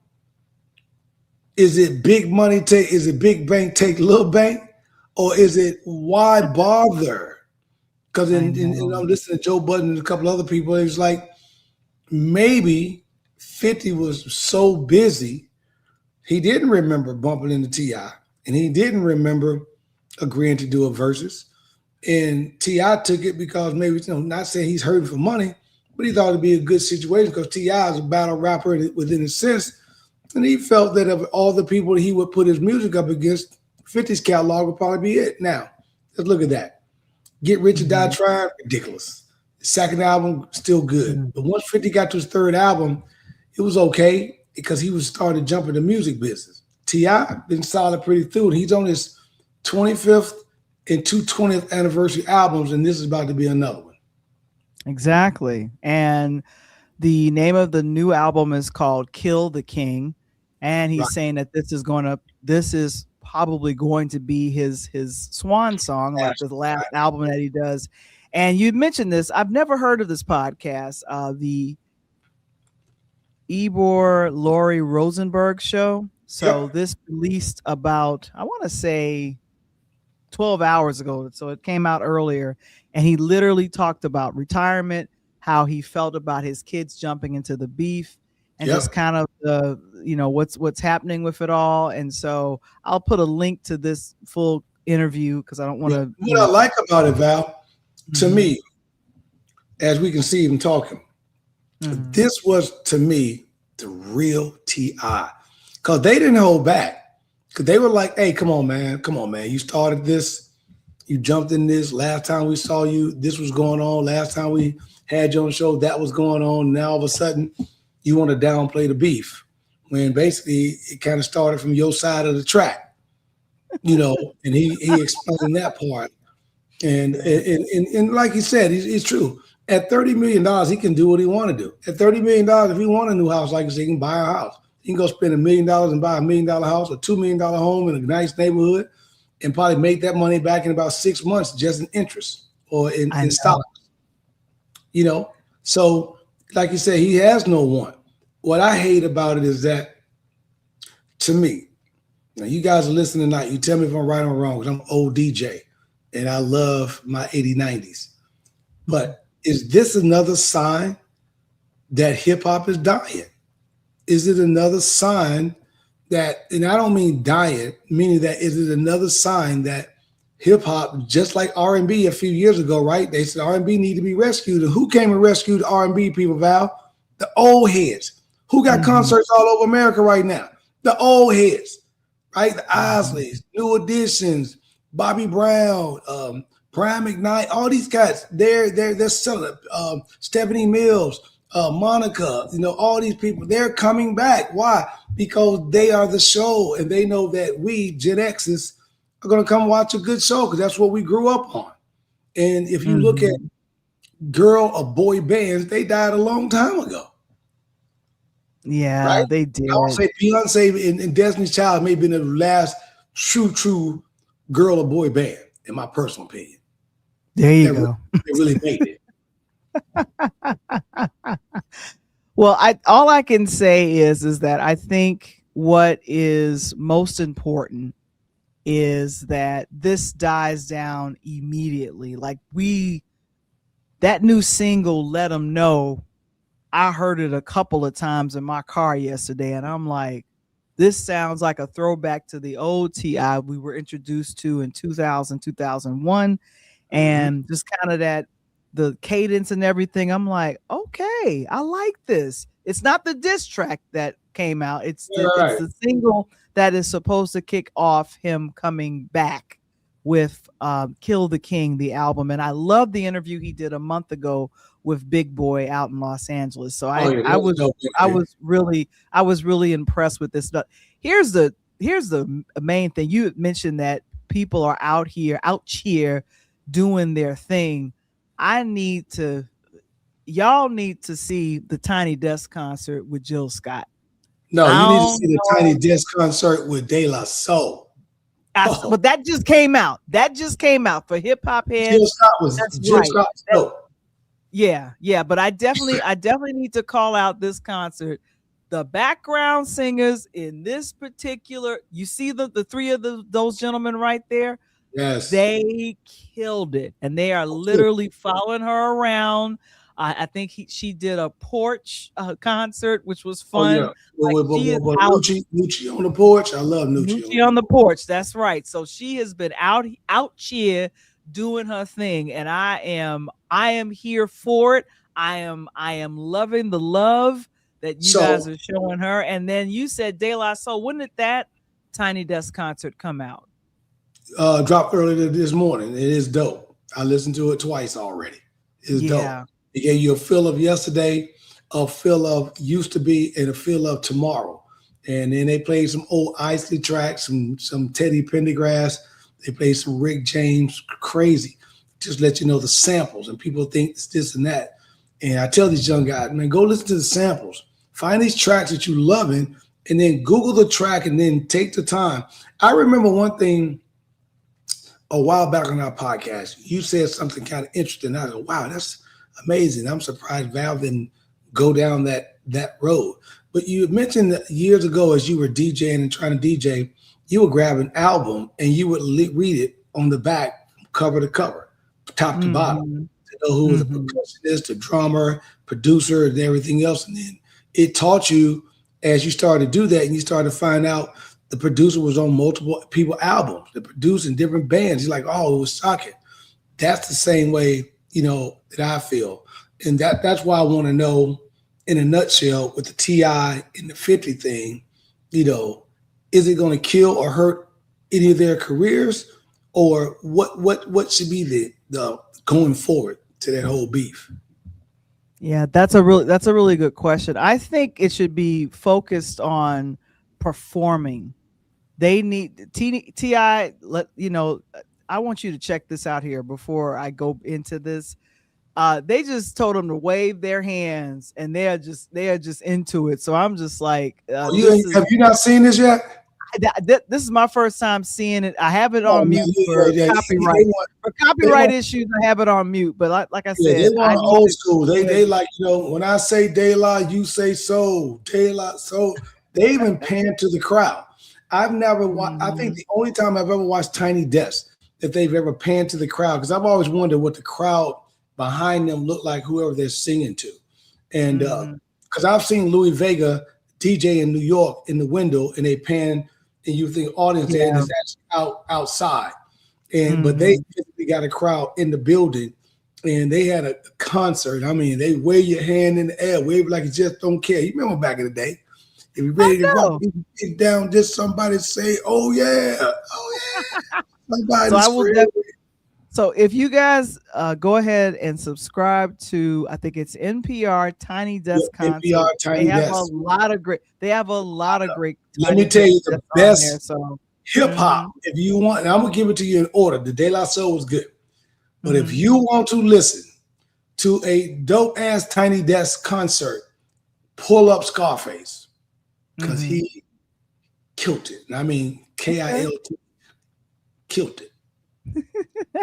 S3: is it big money is it big bank take little bank, or is it why bother? Because I'm listening to Joe Budden and a couple other people, it was like maybe 50 was so busy, he didn't remember bumping into T.I. and he didn't remember agreeing to do a versus. And T.I. took it because maybe, not saying he's hurting for money, but he thought it'd be a good situation because T.I. is a battle rapper within a sense. And he felt that of all the people that he would put his music up against, 50's catalog would probably be it. Now, let's look at that. Get Rich or Die Trying, ridiculous. The second album, still good. But once 50 got to his third album, it was okay because he was starting to jump in the music business. T.I. been solid pretty through. He's on his 25th and 20th anniversary albums, and this is about to be another one.
S1: Exactly. And the name of the new album is called Kill the King. And he's saying that this is probably going to be his swan song, like the last album that he does. And you mentioned this. I've never heard of this podcast, the Ybor Laurie Rosenberg show. So this released about, I want to say 12 hours ago. So it came out earlier, and he literally talked about retirement, how he felt about his kids jumping into the beef, and just kind of what's happening with it all. And so I'll put a link to this full interview because I don't want to.
S3: What I like about it, Val, to me, as we can see him talking, this was to me the real T.I. because they didn't hold back. Because they were like, hey, come on, man. You started this. You jumped in this. Last time we saw you, this was going on. Last time we had you on the show, that was going on. Now all of a sudden, you want to downplay the beef. When basically it kind of started from your side of the track. And he explained that part. And like he said, it's true. At $30 million, he can do what he want to do. At $30 million, if he want a new house, like I said, he can buy a house. He can go spend $1 million and buy $1 million house or $2 million home in a nice neighborhood and probably make that money back in about 6 months just in interest or in stocks. So like you said, he has no want. What I hate about it is that, to me, now you guys are listening tonight, you tell me if I'm right or wrong, because I'm an old DJ and I love my 80s, 90s. But is this another sign that hip hop is dying? Is it another sign that, and I don't mean dying, meaning that is it another sign that hip hop, just like R&B a few years ago, right? They said R&B need to be rescued. And who came and rescued the R&B people, Val? The old heads. Who got concerts all over America right now? The old heads, right? The Isleys, New Editions, Bobby Brown, Prime McKnight, all these guys, they're selling it. Stephanie Mills, Monica, all these people, they're coming back. Why? Because they are the show, and they know that we, Gen X's, are going to come watch a good show because that's what we grew up on. And if you look at girl or boy bands, they died a long time ago.
S1: Yeah, right? They did.
S3: I would say Beyonce and Destiny's Child may have been the last true girl or boy band, in my personal opinion.
S1: There you go.
S3: They really made it.
S1: Well, all I can say is that I think what is most important is that this dies down immediately. Like that new single, Let 'Em Know, I heard it a couple of times in my car yesterday, and I'm like, this sounds like a throwback to the old T.I. we were introduced to in 2000, 2001, and just kind of the cadence and everything. I'm like, okay, I like this. It's not the diss track that came out. It's the single that is supposed to kick off him coming back with Kill the King, the album. And I love the interview he did a month ago with Big Boy out in Los Angeles. So I was really impressed with this stuff. Here's the main thing. You mentioned that people are out cheer doing their thing. Y'all need to see the Tiny Desk concert with Jill Scott.
S3: No, you need to see the Tiny Desk concert with De La Soul.
S1: But that just came out. For hip hop heads.
S3: Jill Scott was dope.
S1: Yeah. But I definitely need to call out this concert. The background singers in this particular, you see the three of those gentlemen right there.
S3: Yes,
S1: they killed it, and they are literally following her around. I think she did a porch concert, which was fun.
S3: Nucci on the porch. I love Nucci
S1: on the porch. That's right. So she has been out here doing her thing, and I am here for it. I am loving the love that you guys are showing her. And then you said De La Soul. When did that Tiny Desk concert come out?
S3: Dropped earlier this morning. It is dope. I listened to it twice already. It's dope. It gave you a feel of yesterday, a feel of used to be, and a feel of tomorrow. And then they played some old Isley tracks, some Teddy Pendergrass. They played some Rick James, crazy. Just let you know the samples, and people think it's this and that. And I tell these young guys, man, go listen to the samples. Find these tracks that you loving, and then Google the track, and then take the time. I remember one thing a while back on our podcast. You said something kind of interesting. I said, wow, that's amazing. I'm surprised Val didn't go down that road. But you mentioned that years ago, as you were DJing and trying to DJ, you would grab an album and you would read it on the back, cover to cover, top to bottom, to know who was the percussionist, the drummer, producer, and everything else. And then it taught you as you start to do that and you start to find out the producer was on multiple people albums, the producing different bands, you're like, oh, it was shocking. That's the same way, that I feel. And that's why I want to know, in a nutshell, with the T.I. and the 50 thing, is it going to kill or hurt any of their careers, or what should be the going forward to that whole beef?
S1: Yeah, that's a really good question. I think it should be focused on performing. They need T.I. I want you to check this out here before I go into this. They just told them to wave their hands, and they are just into it. So I'm just like,
S3: have you not seen this yet?
S1: This is my first time seeing it. I have it on mute for copyright. For copyright issues, I have it on mute. But like I said,
S3: they want old school. They like, when I say De La, you say so. De La, so they even pan to the crowd. I've never watched. I think the only time I've ever watched Tiny Desk that they've ever panned to the crowd, because I've always wondered what the crowd behind them look like, whoever they're singing to, and because I've seen Louis Vega DJ in New York in the window, and they pan. And you think audience there is actually outside, and but they got a crowd in the building, and they had a concert. I mean, they wave your hand in the air, wave like you just don't care. You remember back in the day, if you're ready to rock, you get down, just somebody say, "Oh yeah, oh yeah." Somebody
S1: So if you guys go ahead and subscribe to, I think it's NPR Tiny Desk Concert.
S3: NPR Tiny
S1: They have
S3: Desk.
S1: a lot of great. They have a lot of great.
S3: Let me tell you the best
S1: there,
S3: hip hop. If you want, and I'm gonna give it to you in order. The De La Soul was good, but if you want to listen to a dope ass Tiny Desk concert, pull up Scarface, because he killed it. I mean, KILT killed it.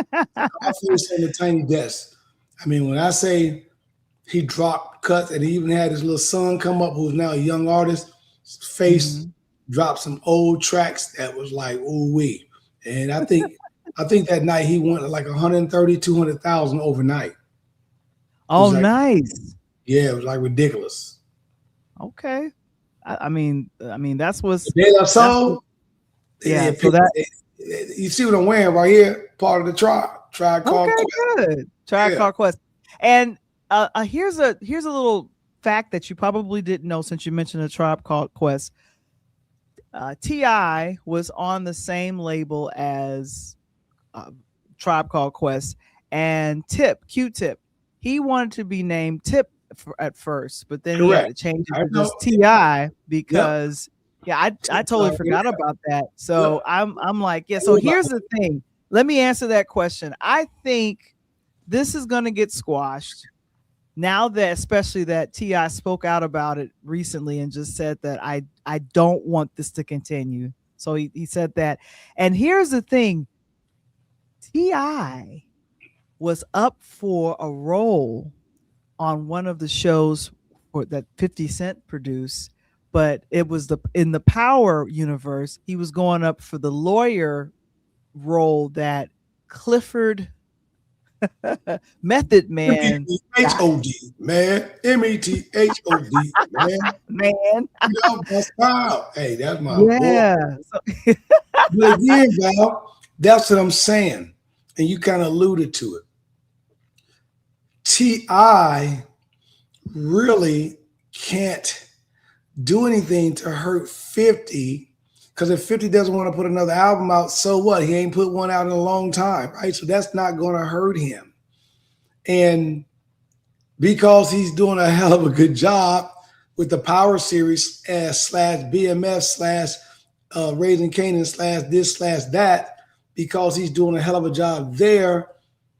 S3: Scarface on the Tiny Desk. I mean, when I say he dropped cuts, and he even had his little son come up, who's now a young artist, his face dropped some old tracks that was like, ooh wee. And I think that night he went like 130, 200,000 overnight.
S1: Oh,
S3: like,
S1: nice.
S3: Yeah, it was like ridiculous.
S1: Okay. I mean, that's what's
S3: De La Soul.
S1: Yeah. So that
S3: you see what I'm wearing right here, part of the Tribe Called Quest.
S1: Good. Tribe Called Quest. And here's a little fact that you probably didn't know, since you mentioned a Tribe Called Quest. T.I. was on the same label as Tribe Called Quest, and Q-Tip, he wanted to be named Tip at first, but then he had to change it to just T.I. because I totally forgot about that. So I'm like, so here's the thing. Let me answer that question. I think this is going to get squashed now, that especially that T.I. spoke out about it recently and just said that I don't want this to continue. So he said that. And here's the thing. T.I. was up for a role on one of the shows that 50 Cent produced, but it was in the Power universe. He was going up for the lawyer role that Clifford Method Man.
S3: M-E-T-H-O-D, man. M-E-T-H-O-D, man.
S1: Man.
S3: That's Val. Hey, that's my boy.
S1: So,
S3: but again, Val, that's what I'm saying. And you kind of alluded to it. T.I. really can't do anything to hurt 50, because if 50 doesn't want to put another album out, so what? He ain't put one out in a long time, right? So that's not going to hurt him. And because he's doing a hell of a good job with the Power Series / BMF / Raising Canaan / this / that, because he's doing a hell of a job there,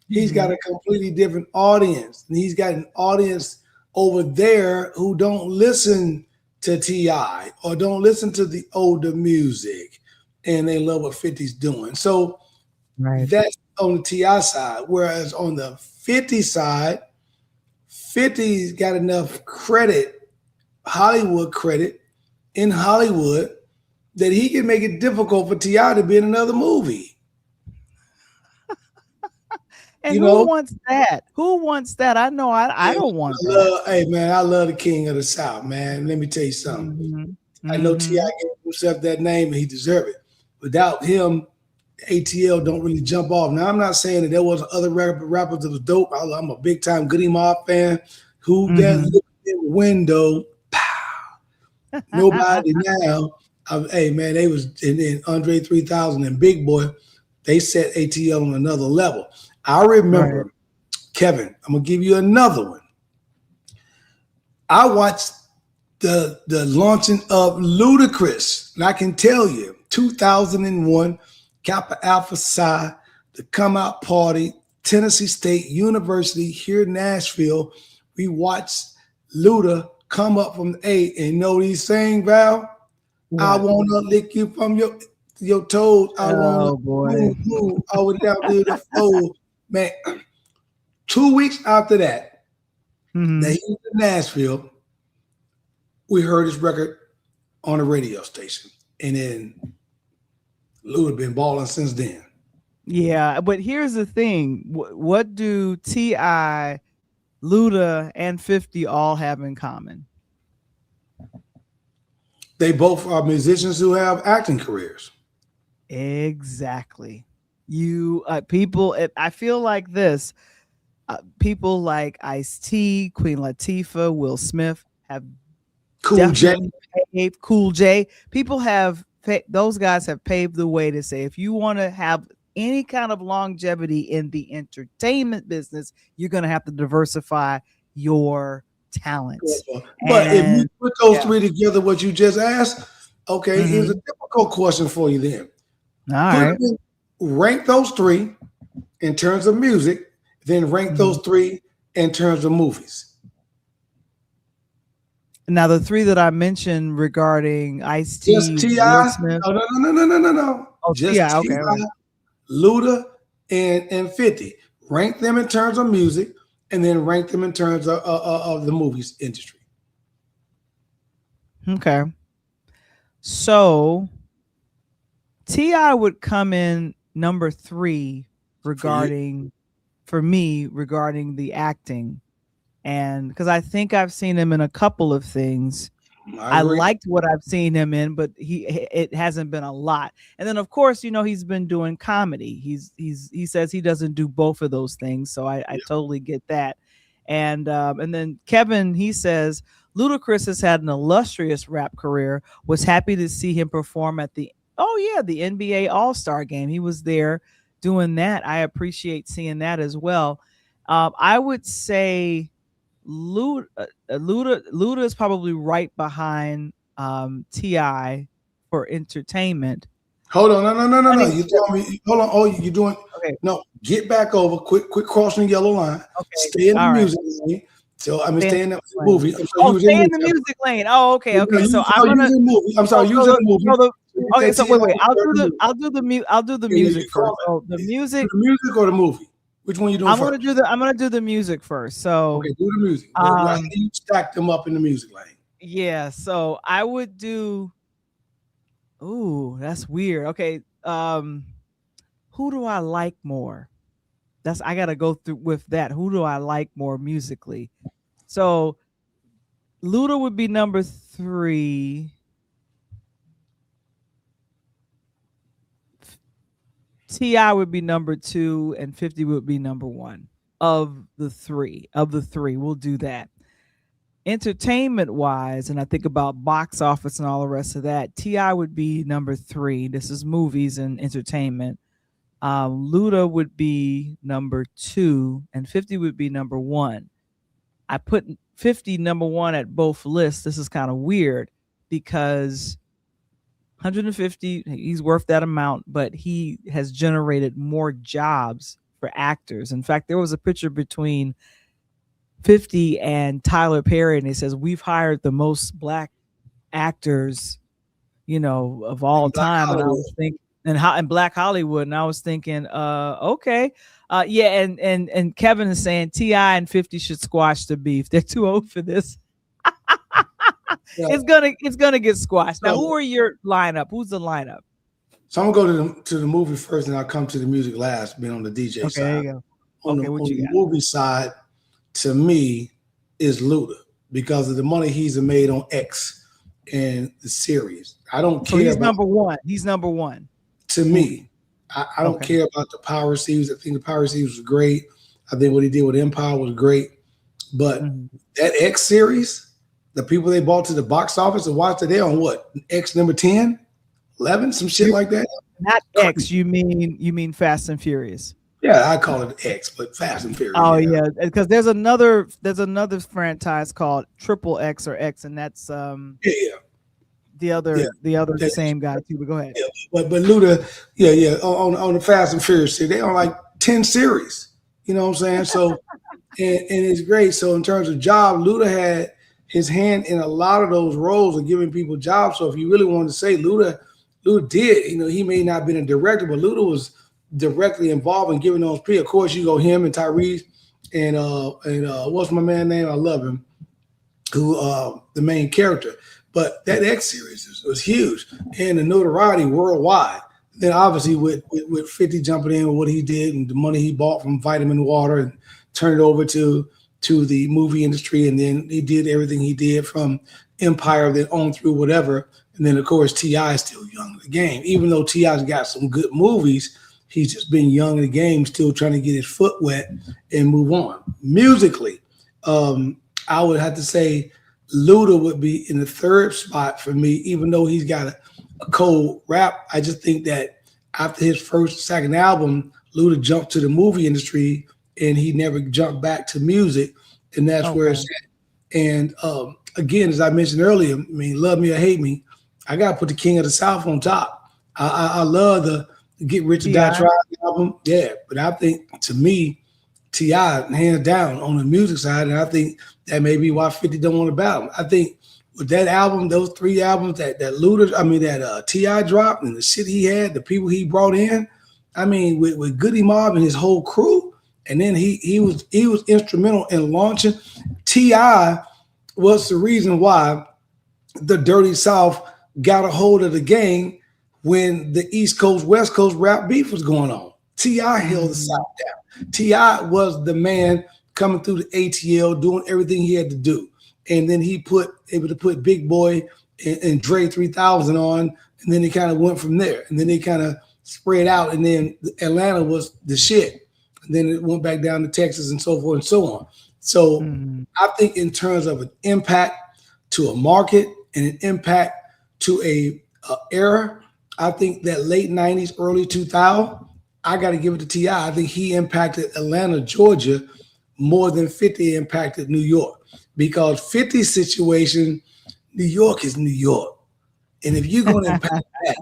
S3: he's got a completely different audience. And he's got an audience over there who don't listen to T.I. or don't listen to the older music, and they love what 50's doing. So that's on the T.I. side. Whereas on the 50 side, 50's got enough credit, Hollywood credit in Hollywood, that he can make it difficult for T.I. to be in another movie.
S1: And who wants that? Who wants that? I know I don't want that.
S3: Hey man, I love the King of the South, man. Let me tell you something. I know T.I. gave himself that name and he deserved it. Without him, ATL don't really jump off. Now, I'm not saying that there was other rappers that was dope. I'm a big time Goody Mob fan. Who that looked in the window? Pow. Nobody now. Hey man, they was in Andre 3000 and Big Boy. They set ATL on another level. I remember, Kevin, I'm gonna give you another one. I watched the launching of Ludacris, and I can tell you, 2001, Kappa Alpha Psi, the come out party, Tennessee State University here in Nashville. We watched Luda come up from the A, and you know what he's saying, Val? What? I want to lick you from your toes. I want to move over down to the floor. Man, 2 weeks after that, that he was in Nashville, we heard his record on a radio station. And then Luda been balling since then.
S1: Yeah, but here's the thing. What do T.I., Luda, and 50 all have in common?
S3: They both are musicians who have acting careers.
S1: Exactly. You people, I feel like this. People like Ice-T, Queen Latifah, Will Smith have
S3: Cool
S1: J. People have, those guys have paved the way to say, if you want to have any kind of longevity in the entertainment business, you're going to have to diversify your talents.
S3: But if you put those three together, what you just asked, okay, here's a difficult question for you then.
S1: All right.
S3: Rank those three in terms of music, then rank those three in terms of movies.
S1: Now, the three that I mentioned regarding Ice-T,
S3: just T.I. No.
S1: Oh,
S3: just
S1: T.I. Okay,
S3: T.I., Luda, and 50. Rank them in terms of music, and then rank them in terms of the movies industry.
S1: Okay. So T.I. would come in number 3 regarding the acting. And because I think I've seen him in a couple of things. I liked what I've seen him in, but it hasn't been a lot. And then of course, he's been doing comedy. He says he doesn't do both of those things. So I totally get that. And then Kevin, he says Ludacris has had an illustrious rap career. Was happy to see him perform at the NBA All-Star game. He was there doing that. I appreciate seeing that as well. I would say Luda is probably right behind T.I. for entertainment.
S3: Hold on, no. You told me. Hold on. Oh, you're doing. Okay. No, get back over. Quit crossing the yellow line. Okay. Stay in the music lane. So I'm staying in the movie.
S1: Stay in the music lane. Oh, okay. So I'm gonna.
S3: I'm sorry. Use the movie.
S1: Okay. So wait. I'll do the music first. So the music
S3: or the movie. Which one you doing? I'm
S1: gonna do the music first. So
S3: okay, do the music. You stack them up in the music lane.
S1: Yeah. So I would do. Ooh, that's weird. Okay. Who do I like more? I gotta go through with that. Who do I like more musically? So Luda would be number 3. T.I. would be number 2, and 50 would be number 1 of the three. We'll do that. Entertainment wise, and I think about box office and all the rest of that, T.I. would be number 3. This is movies and entertainment. Luda would be number 2, and 50 would be number 1. I put 50 number 1 at both lists. This is kind of weird because 150, he's worth that amount, but he has generated more jobs for actors. In fact, there was a picture between 50 and Tyler Perry, and he says, we've hired the most black actors, of all time. And I was thinking, and Black Hollywood, and I was thinking, okay. And Kevin is saying T.I. and 50 should squash the beef. They're too old for this. Yeah. It's gonna get squashed. Now, who are your lineup? Who's the lineup?
S3: So I'm gonna go to the movie first, and I'll come to the music last, being on the DJ side.
S1: There you go.
S3: on
S1: Okay, what you
S3: the
S1: got?
S3: movie side, to me, is Luda because of the money he's made on X and the series. I don't
S1: So
S3: care
S1: he's
S3: about
S1: number one. He's number one.
S3: to me. I don't
S1: Okay.
S3: care about the Power Series. I think the Power Series was great. I think what he did with Empire was great. But that X series, the people they bought to the box office and watched it, they on what? X number 10, 11, some shit like that.
S1: Not X. You mean Fast and Furious?
S3: Yeah, I call it X, but Fast and Furious.
S1: Oh yeah, because there's another franchise called Triple X or X, and that's the other same guy too. But go ahead.
S3: Yeah, but Luda, on the Fast and Furious series, they on like 10 series. You know what I'm saying? So and it's great. So in terms of job, Luda had his hand in a lot of those roles of giving people jobs. So if you really wanted to say Luda did, he may not have been a director, but Luda was directly involved in giving those people. Of course, you go him and Tyrese and what's my man's name? I love him, who the main character. But that X series was huge and the notoriety worldwide. Then obviously with 50 jumping in with what he did and the money he bought from Vitamin Water and turned it over to the movie industry, and then he did everything he did from Empire, then on through whatever. And then of course T.I. is still young in the game. Even though T.I.'s got some good movies, he's just been young in the game, still trying to get his foot wet and move on. Musically, I would have to say Luda would be in the third spot for me, even though he's got a cold rap. I just think that after his second album, Luda jumped to the movie industry and he never jumped back to music. And that's where it's at. And again, as I mentioned earlier, I mean, love me or hate me, I got to put the King of the South on top. I love the Get Rich or Die Trying album. Yeah, but I think to me, T.I. hands down on the music side, and I think that may be why 50 don't want to battle. I think with that album, those three albums that T.I. dropped and the shit he had, the people he brought in, I mean, with Goody Mob and his whole crew, and then he was instrumental in launching. T.I. was the reason why the Dirty South got a hold of the game when the East Coast, West Coast rap beef was going on. T.I. held the South down. T.I. was the man coming through the ATL, doing everything he had to do. And then he able to put Big Boy and Dre 3000 on, and then he kind of went from there. And then they kind of spread out, and then Atlanta was the shit. And then it went back down to Texas and so forth and so on. So I think in terms of an impact to a market and an impact to a era, I think that late 90s, early 2000, I got to give it to T.I. I think he impacted Atlanta, Georgia more than 50 impacted New York, because 50's situation, New York is New York. And if you're going to impact that,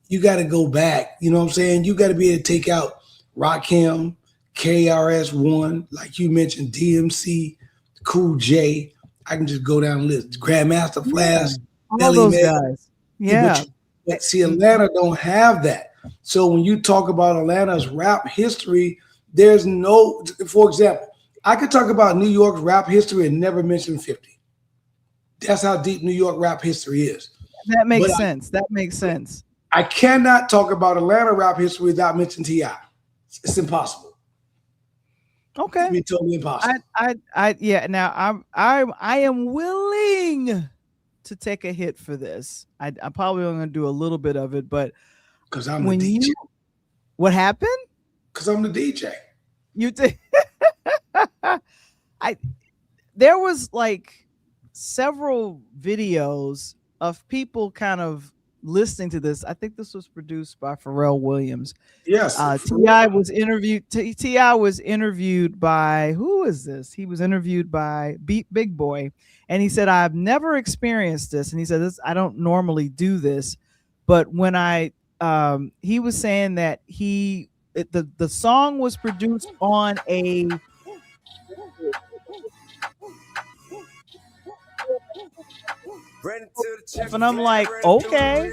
S3: you got to go back. You know what I'm saying? You got to be able to take out Rakim, KRS-One, like you mentioned, DMC, Cool J. I can just go down the list. Grandmaster Flash,
S1: all those guys. Yeah.
S3: But see, Atlanta don't have that. So when you talk about Atlanta's rap history, there's no, for example, I could talk about New York's rap history and never mention 50. That's how deep New York rap history is.
S1: That makes sense. That makes sense.
S3: I cannot talk about Atlanta rap history without mentioning T.I. It's impossible.
S1: Okay.
S3: It's totally impossible.
S1: Now I am willing to take a hit for this. I'm probably only going to do a little bit of it, but
S3: because I'm the DJ.
S1: What happened?
S3: Because I'm the DJ.
S1: You did. There was like several videos of people kind of listening to this. I think this was produced by Pharrell Williams.
S3: Yes.
S1: T.I. was interviewed. T.I. was interviewed by, who is this? He was interviewed by Big Boy. And he said, I've never experienced this. And he said, I don't normally do this. But when he was saying that the song was produced on a, and I'm like, okay.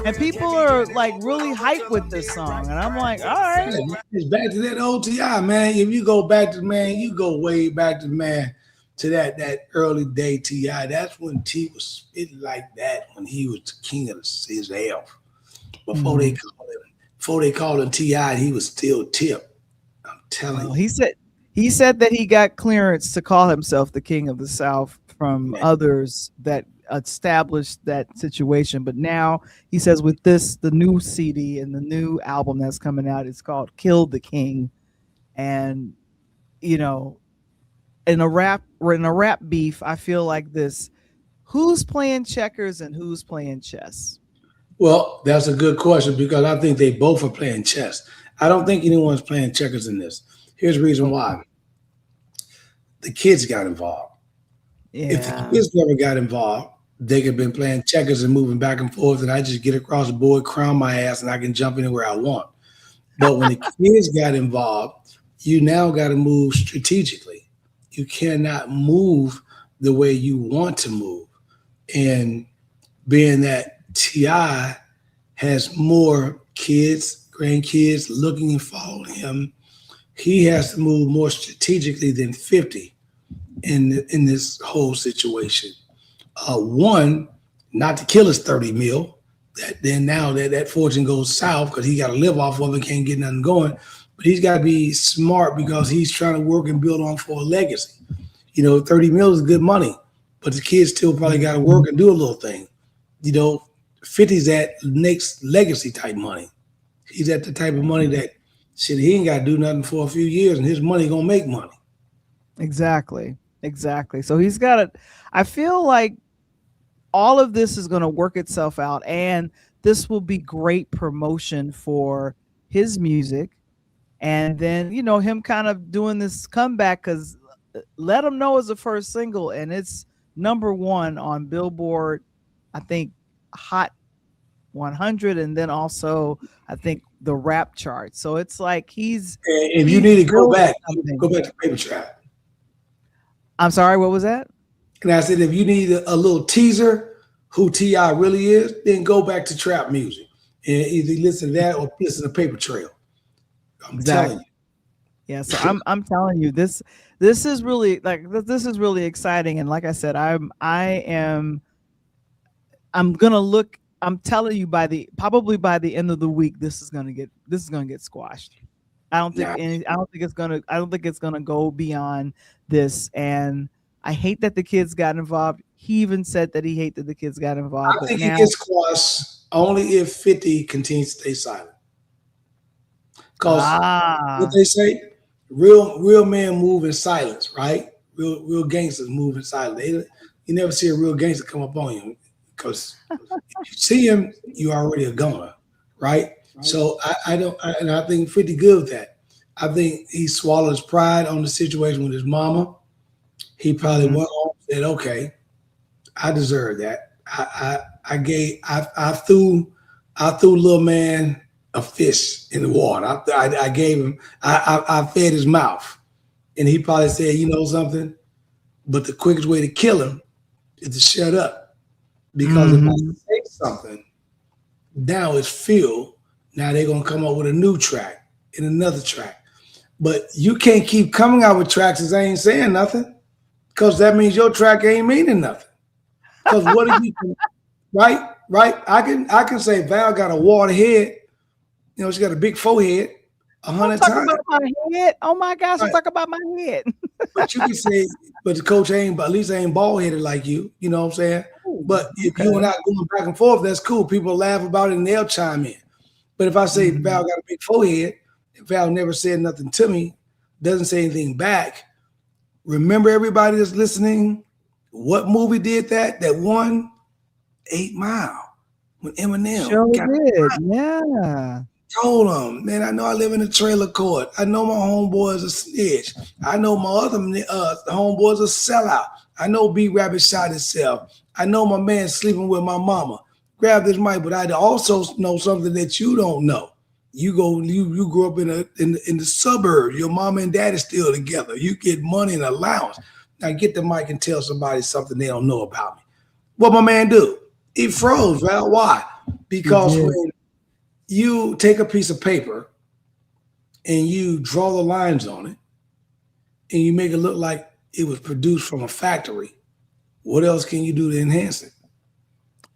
S1: And people are like really hyped with this song. And I'm like, all right.
S3: It's back to that old T.I., man. If you go back to, man, you go way back to, man, to that early day T.I. That's when T was spitting like that, when he was the king of his elf. Before they called him T.I., he was still Tip. I'm telling
S1: Well,
S3: you.
S1: he said that he got clearance to call himself the King of the South from others that established that situation. But now he says with this, the new CD and the new album that's coming out, it's called "Kill the King," and you know, we're in a rap beef. I feel like this: who's playing checkers and who's playing chess?
S3: Well, that's a good question because I think they both are playing chess. I don't think anyone's playing checkers in this. Here's the reason why. The kids got involved. If the
S1: Yeah,
S3: kids never got involved, they could have been playing checkers and moving back and forth, and I just get across the board, crown my ass, and I can jump anywhere I want. But when the kids got involved, you now got to move strategically. You cannot move the way you want to move. And being that T.I. has more kids, grandkids looking and following him, he has to move more strategically than 50 in this whole situation. One, not to kill his 30 mil. Then now that fortune goes south because he got to live off of it, can't get nothing going. But he's got to be smart because he's trying to work and build on for a legacy. 30 mil is good money, but the kids still probably got to work and do a little thing. 50's that next legacy type money. He's at the type of money that shit, he ain't got to do nothing for a few years and his money gonna make money.
S1: exactly. So he's got it. I feel like all of this is going to work itself out, and this will be great promotion for his music. And then, him kind of doing this comeback, because Let Him Know is the first single, and it's #1 on Billboard, I think, Hot 100, and then also, I think, the rap chart. So it's like
S3: if you need to go back to Paper Trap.
S1: I'm sorry, what was that?
S3: And I said, if you need a little teaser who T.I. really is, then go back to trap music and either listen to that or listen to Paper Trail. I'm telling you.
S1: Yeah, so I'm telling you, this is really exciting, and like I said, I'm gonna look. I'm telling you, probably by the end of the week, this is gonna get squashed. I don't think it's gonna go beyond this, and I hate that the kids got involved. He even said that he hated that the kids got involved.
S3: I think it gets squashed only if 50 continues to stay silent. Because what they say, real men move in silence, right? Real gangsters move in silence. You never see a real gangster come up on you because if you see him, you already a goner, right? So I think 50 good with that. I think he swallowed his pride on the situation with his mama. He probably went home and said, "Okay, I deserve that. I threw little man a fish in the water. I gave him. I fed his mouth, and he probably said, you know something. But the quickest way to kill him is to shut up, because if I say something, now it's filled. Now they're gonna come up with a new track and another track. But you can't keep coming out with tracks as I ain't saying nothing, because that means your track ain't meaning nothing. Because what are you right? I can say Val got a water head. She got a big forehead 100 times.
S1: About my head. Oh my gosh, right. Talk about my head.
S3: But you can say, but the coach at least ain't bald headed like you. You know what I'm saying? But if you and I going back and forth, that's cool. People laugh about it and they'll chime in. But if I say Val got a big forehead, and Val never said nothing to me, doesn't say anything back, remember everybody that's listening, what movie did that? That won 8 Mile when Eminem told him, man, I know I live in a trailer court. I know my homeboy's a snitch. I know my other homeboy's a sellout. I know B Rabbit shot himself. I know my man sleeping with my mama. Grab this mic, but I also know something that you don't know. You grew up in the suburbs. Your mama and daddy still together. You get money and allowance. Now get the mic and tell somebody something they don't know about me. What my man do? He froze, Val. Why? Because when you take a piece of paper and you draw the lines on it and you make it look like it was produced from a factory, what else can you do to enhance it?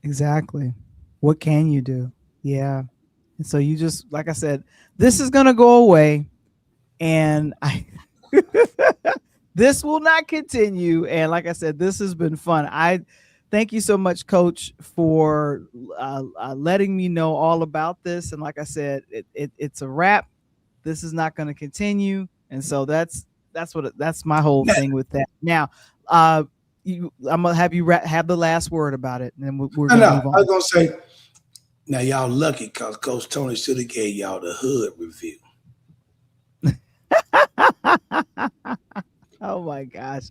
S1: Exactly. What can you do? Yeah. And so you just, like I said, this is going to go away. And this will not continue. And like I said, this has been fun. I thank you so much, Coach, for letting me know all about this. And like I said, it's a wrap. This is not going to continue. And so that's my whole thing with that. Now, I'm gonna have you have the last word about it, and then we're gonna move on.
S3: I was gonna say, now y'all lucky because Coach Tony should have gave y'all the hood review.
S1: Oh my gosh.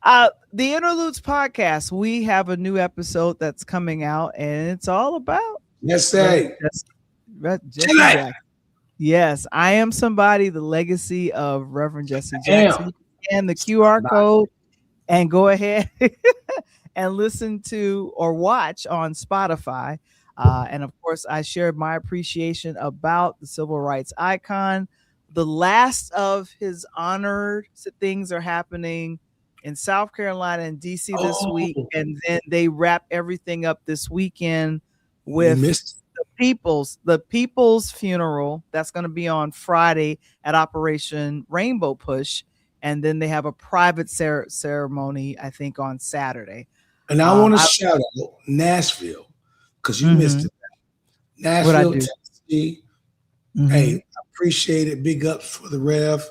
S1: The Interludes podcast, we have a new episode that's coming out, and it's all about
S3: Jesse
S1: Jackson. Yes, I Am Somebody, the legacy of Reverend Jesse Jackson. And the QR code, and go ahead and listen to or watch on Spotify. And of course, I shared my appreciation about the civil rights icon. The last of his honored things are happening in South Carolina and DC this week. And then they wrap everything up this weekend with the people's funeral. That's going to be on Friday at Operation Rainbow Push. And then they have a private ceremony, I think, on Saturday.
S3: And I want to shout out Nashville because you missed it. Nashville, Tennessee. Hey, I appreciate it. Big ups for the Rev.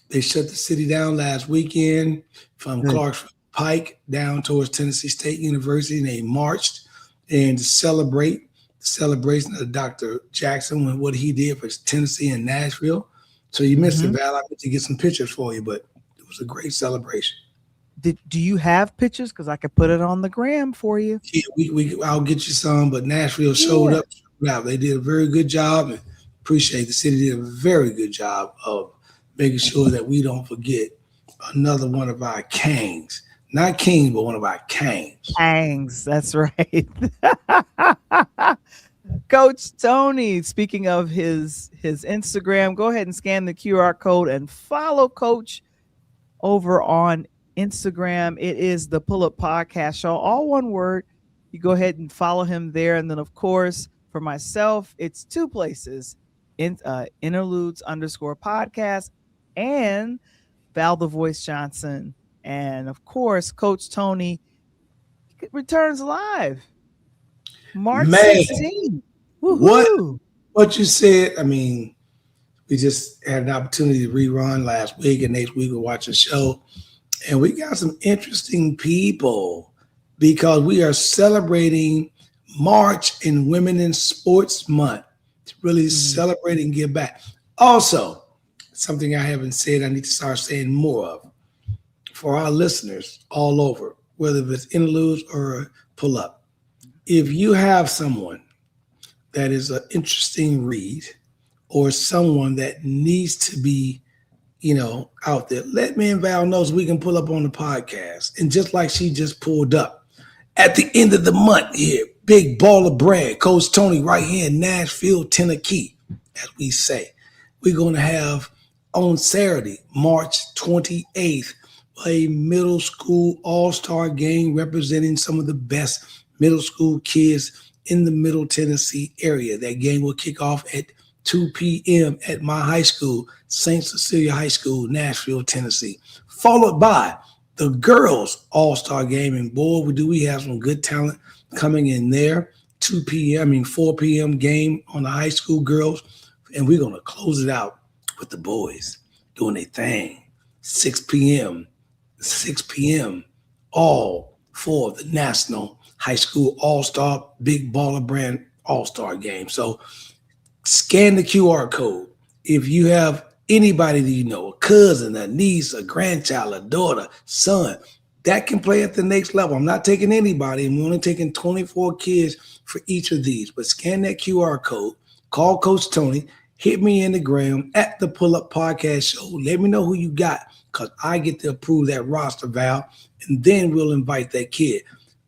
S3: They shut the city down last weekend from Clarksville Pike down towards Tennessee State University. And they marched and to celebrate the celebration of Dr. Jackson and what he did for Tennessee and Nashville. So you missed it, Val. I meant to get some pictures for you, but it was a great celebration.
S1: Do you have pictures? Because I could put it on the gram for you.
S3: Yeah, I'll get you some, but Nashville showed up. They did a very good job, and appreciate the city did a very good job of making sure that we don't forget another one of our kings. Not kings, but one of our kings.
S1: Kings, that's right. Coach Tony, speaking of his Instagram, go ahead and scan the QR code and follow Coach over on Instagram. It is the Pull Up Podcast Show, all one word. You go ahead and follow him there. And then, of course, for myself, it's two places, interludes_podcast and Val the Voice Johnson. And, of course, Coach Tony returns live March 16th.
S3: What you said, I mean, we just had an opportunity to rerun last week, and next week we'll watch a show. And we got some interesting people because we are celebrating March and Women in Sports Month to really celebrate and give back. Also, something I haven't said, I need to start saying more of for our listeners all over, whether it's interludes or pull up. If you have someone that is an interesting read or someone that needs to be, out there, let me and Val know so we can pull up on the podcast. And just like she just pulled up at the end of the month here, big ball of bread, Coach Tony right here in Nashville, Tennessee, as we say. We're going to have on Saturday, March 28th, a middle school all-star game representing some of the best middle school kids in the Middle Tennessee area. That game will kick off at 2 p.m. at my high school, St. Cecilia High School, Nashville, Tennessee, followed by the girls all-star game. And boy, we have some good talent coming in there. 4 p.m. game on the high school girls. And we're going to close it out with the boys doing their thing. 6 p.m., all for the National High School All-Star Big Baller Brand All-Star Game. So scan the QR code. If you have anybody that you know, a cousin, a niece, a grandchild, a daughter, son, that can play at the next level. I'm not taking anybody. I'm only taking 24 kids for each of these. But scan that QR code. Call Coach Tony. Hit me in the gram at the Pull Up Podcast Show. Let me know who you got because I get to approve that roster, Val, and then we'll invite that kid.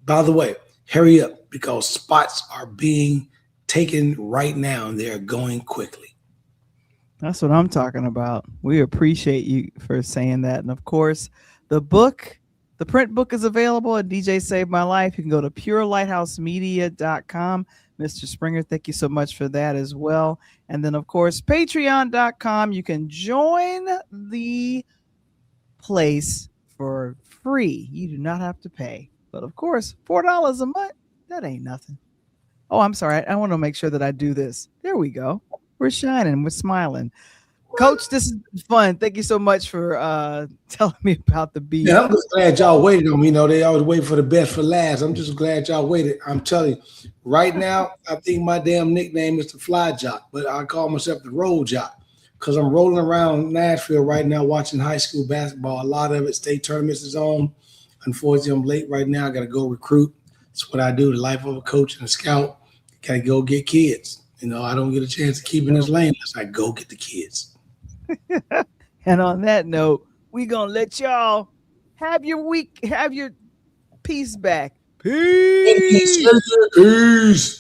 S3: By the way, hurry up because spots are being taken right now and they're going quickly.
S1: That's what I'm talking about. We appreciate you for saying that. And of course, the book The print book is available at DJ Saved My Life. You can go to purelightHousemedia.com. Mr. Springer, thank you so much for that as well. And then, of course, patreon.com. You can join the place for free. You do not have to pay. But, of course, $4 a month, that ain't nothing. Oh, I'm sorry. I want to make sure that I do this. There we go. We're shining. We're smiling. Coach, this is fun. Thank you so much for telling me about the beat.
S5: Yeah, I'm just glad y'all waited on me. You know, they always wait for the best for last. I'm just glad y'all waited. I'm telling you, right now, I think my damn nickname is the Fly Jock, but I call myself the Roll Jock because I'm rolling around Nashville right now watching high school basketball. A lot of it, state tournaments is on. Unfortunately, I'm late right now. I got to go recruit. That's what I do, the life of a coach and a scout. Got to go get kids. You know, I don't get a chance to keep in this lane unless I go get the kids.
S1: And on that note, we gonna let y'all have your week, have your peace back. Peace.
S5: Peace.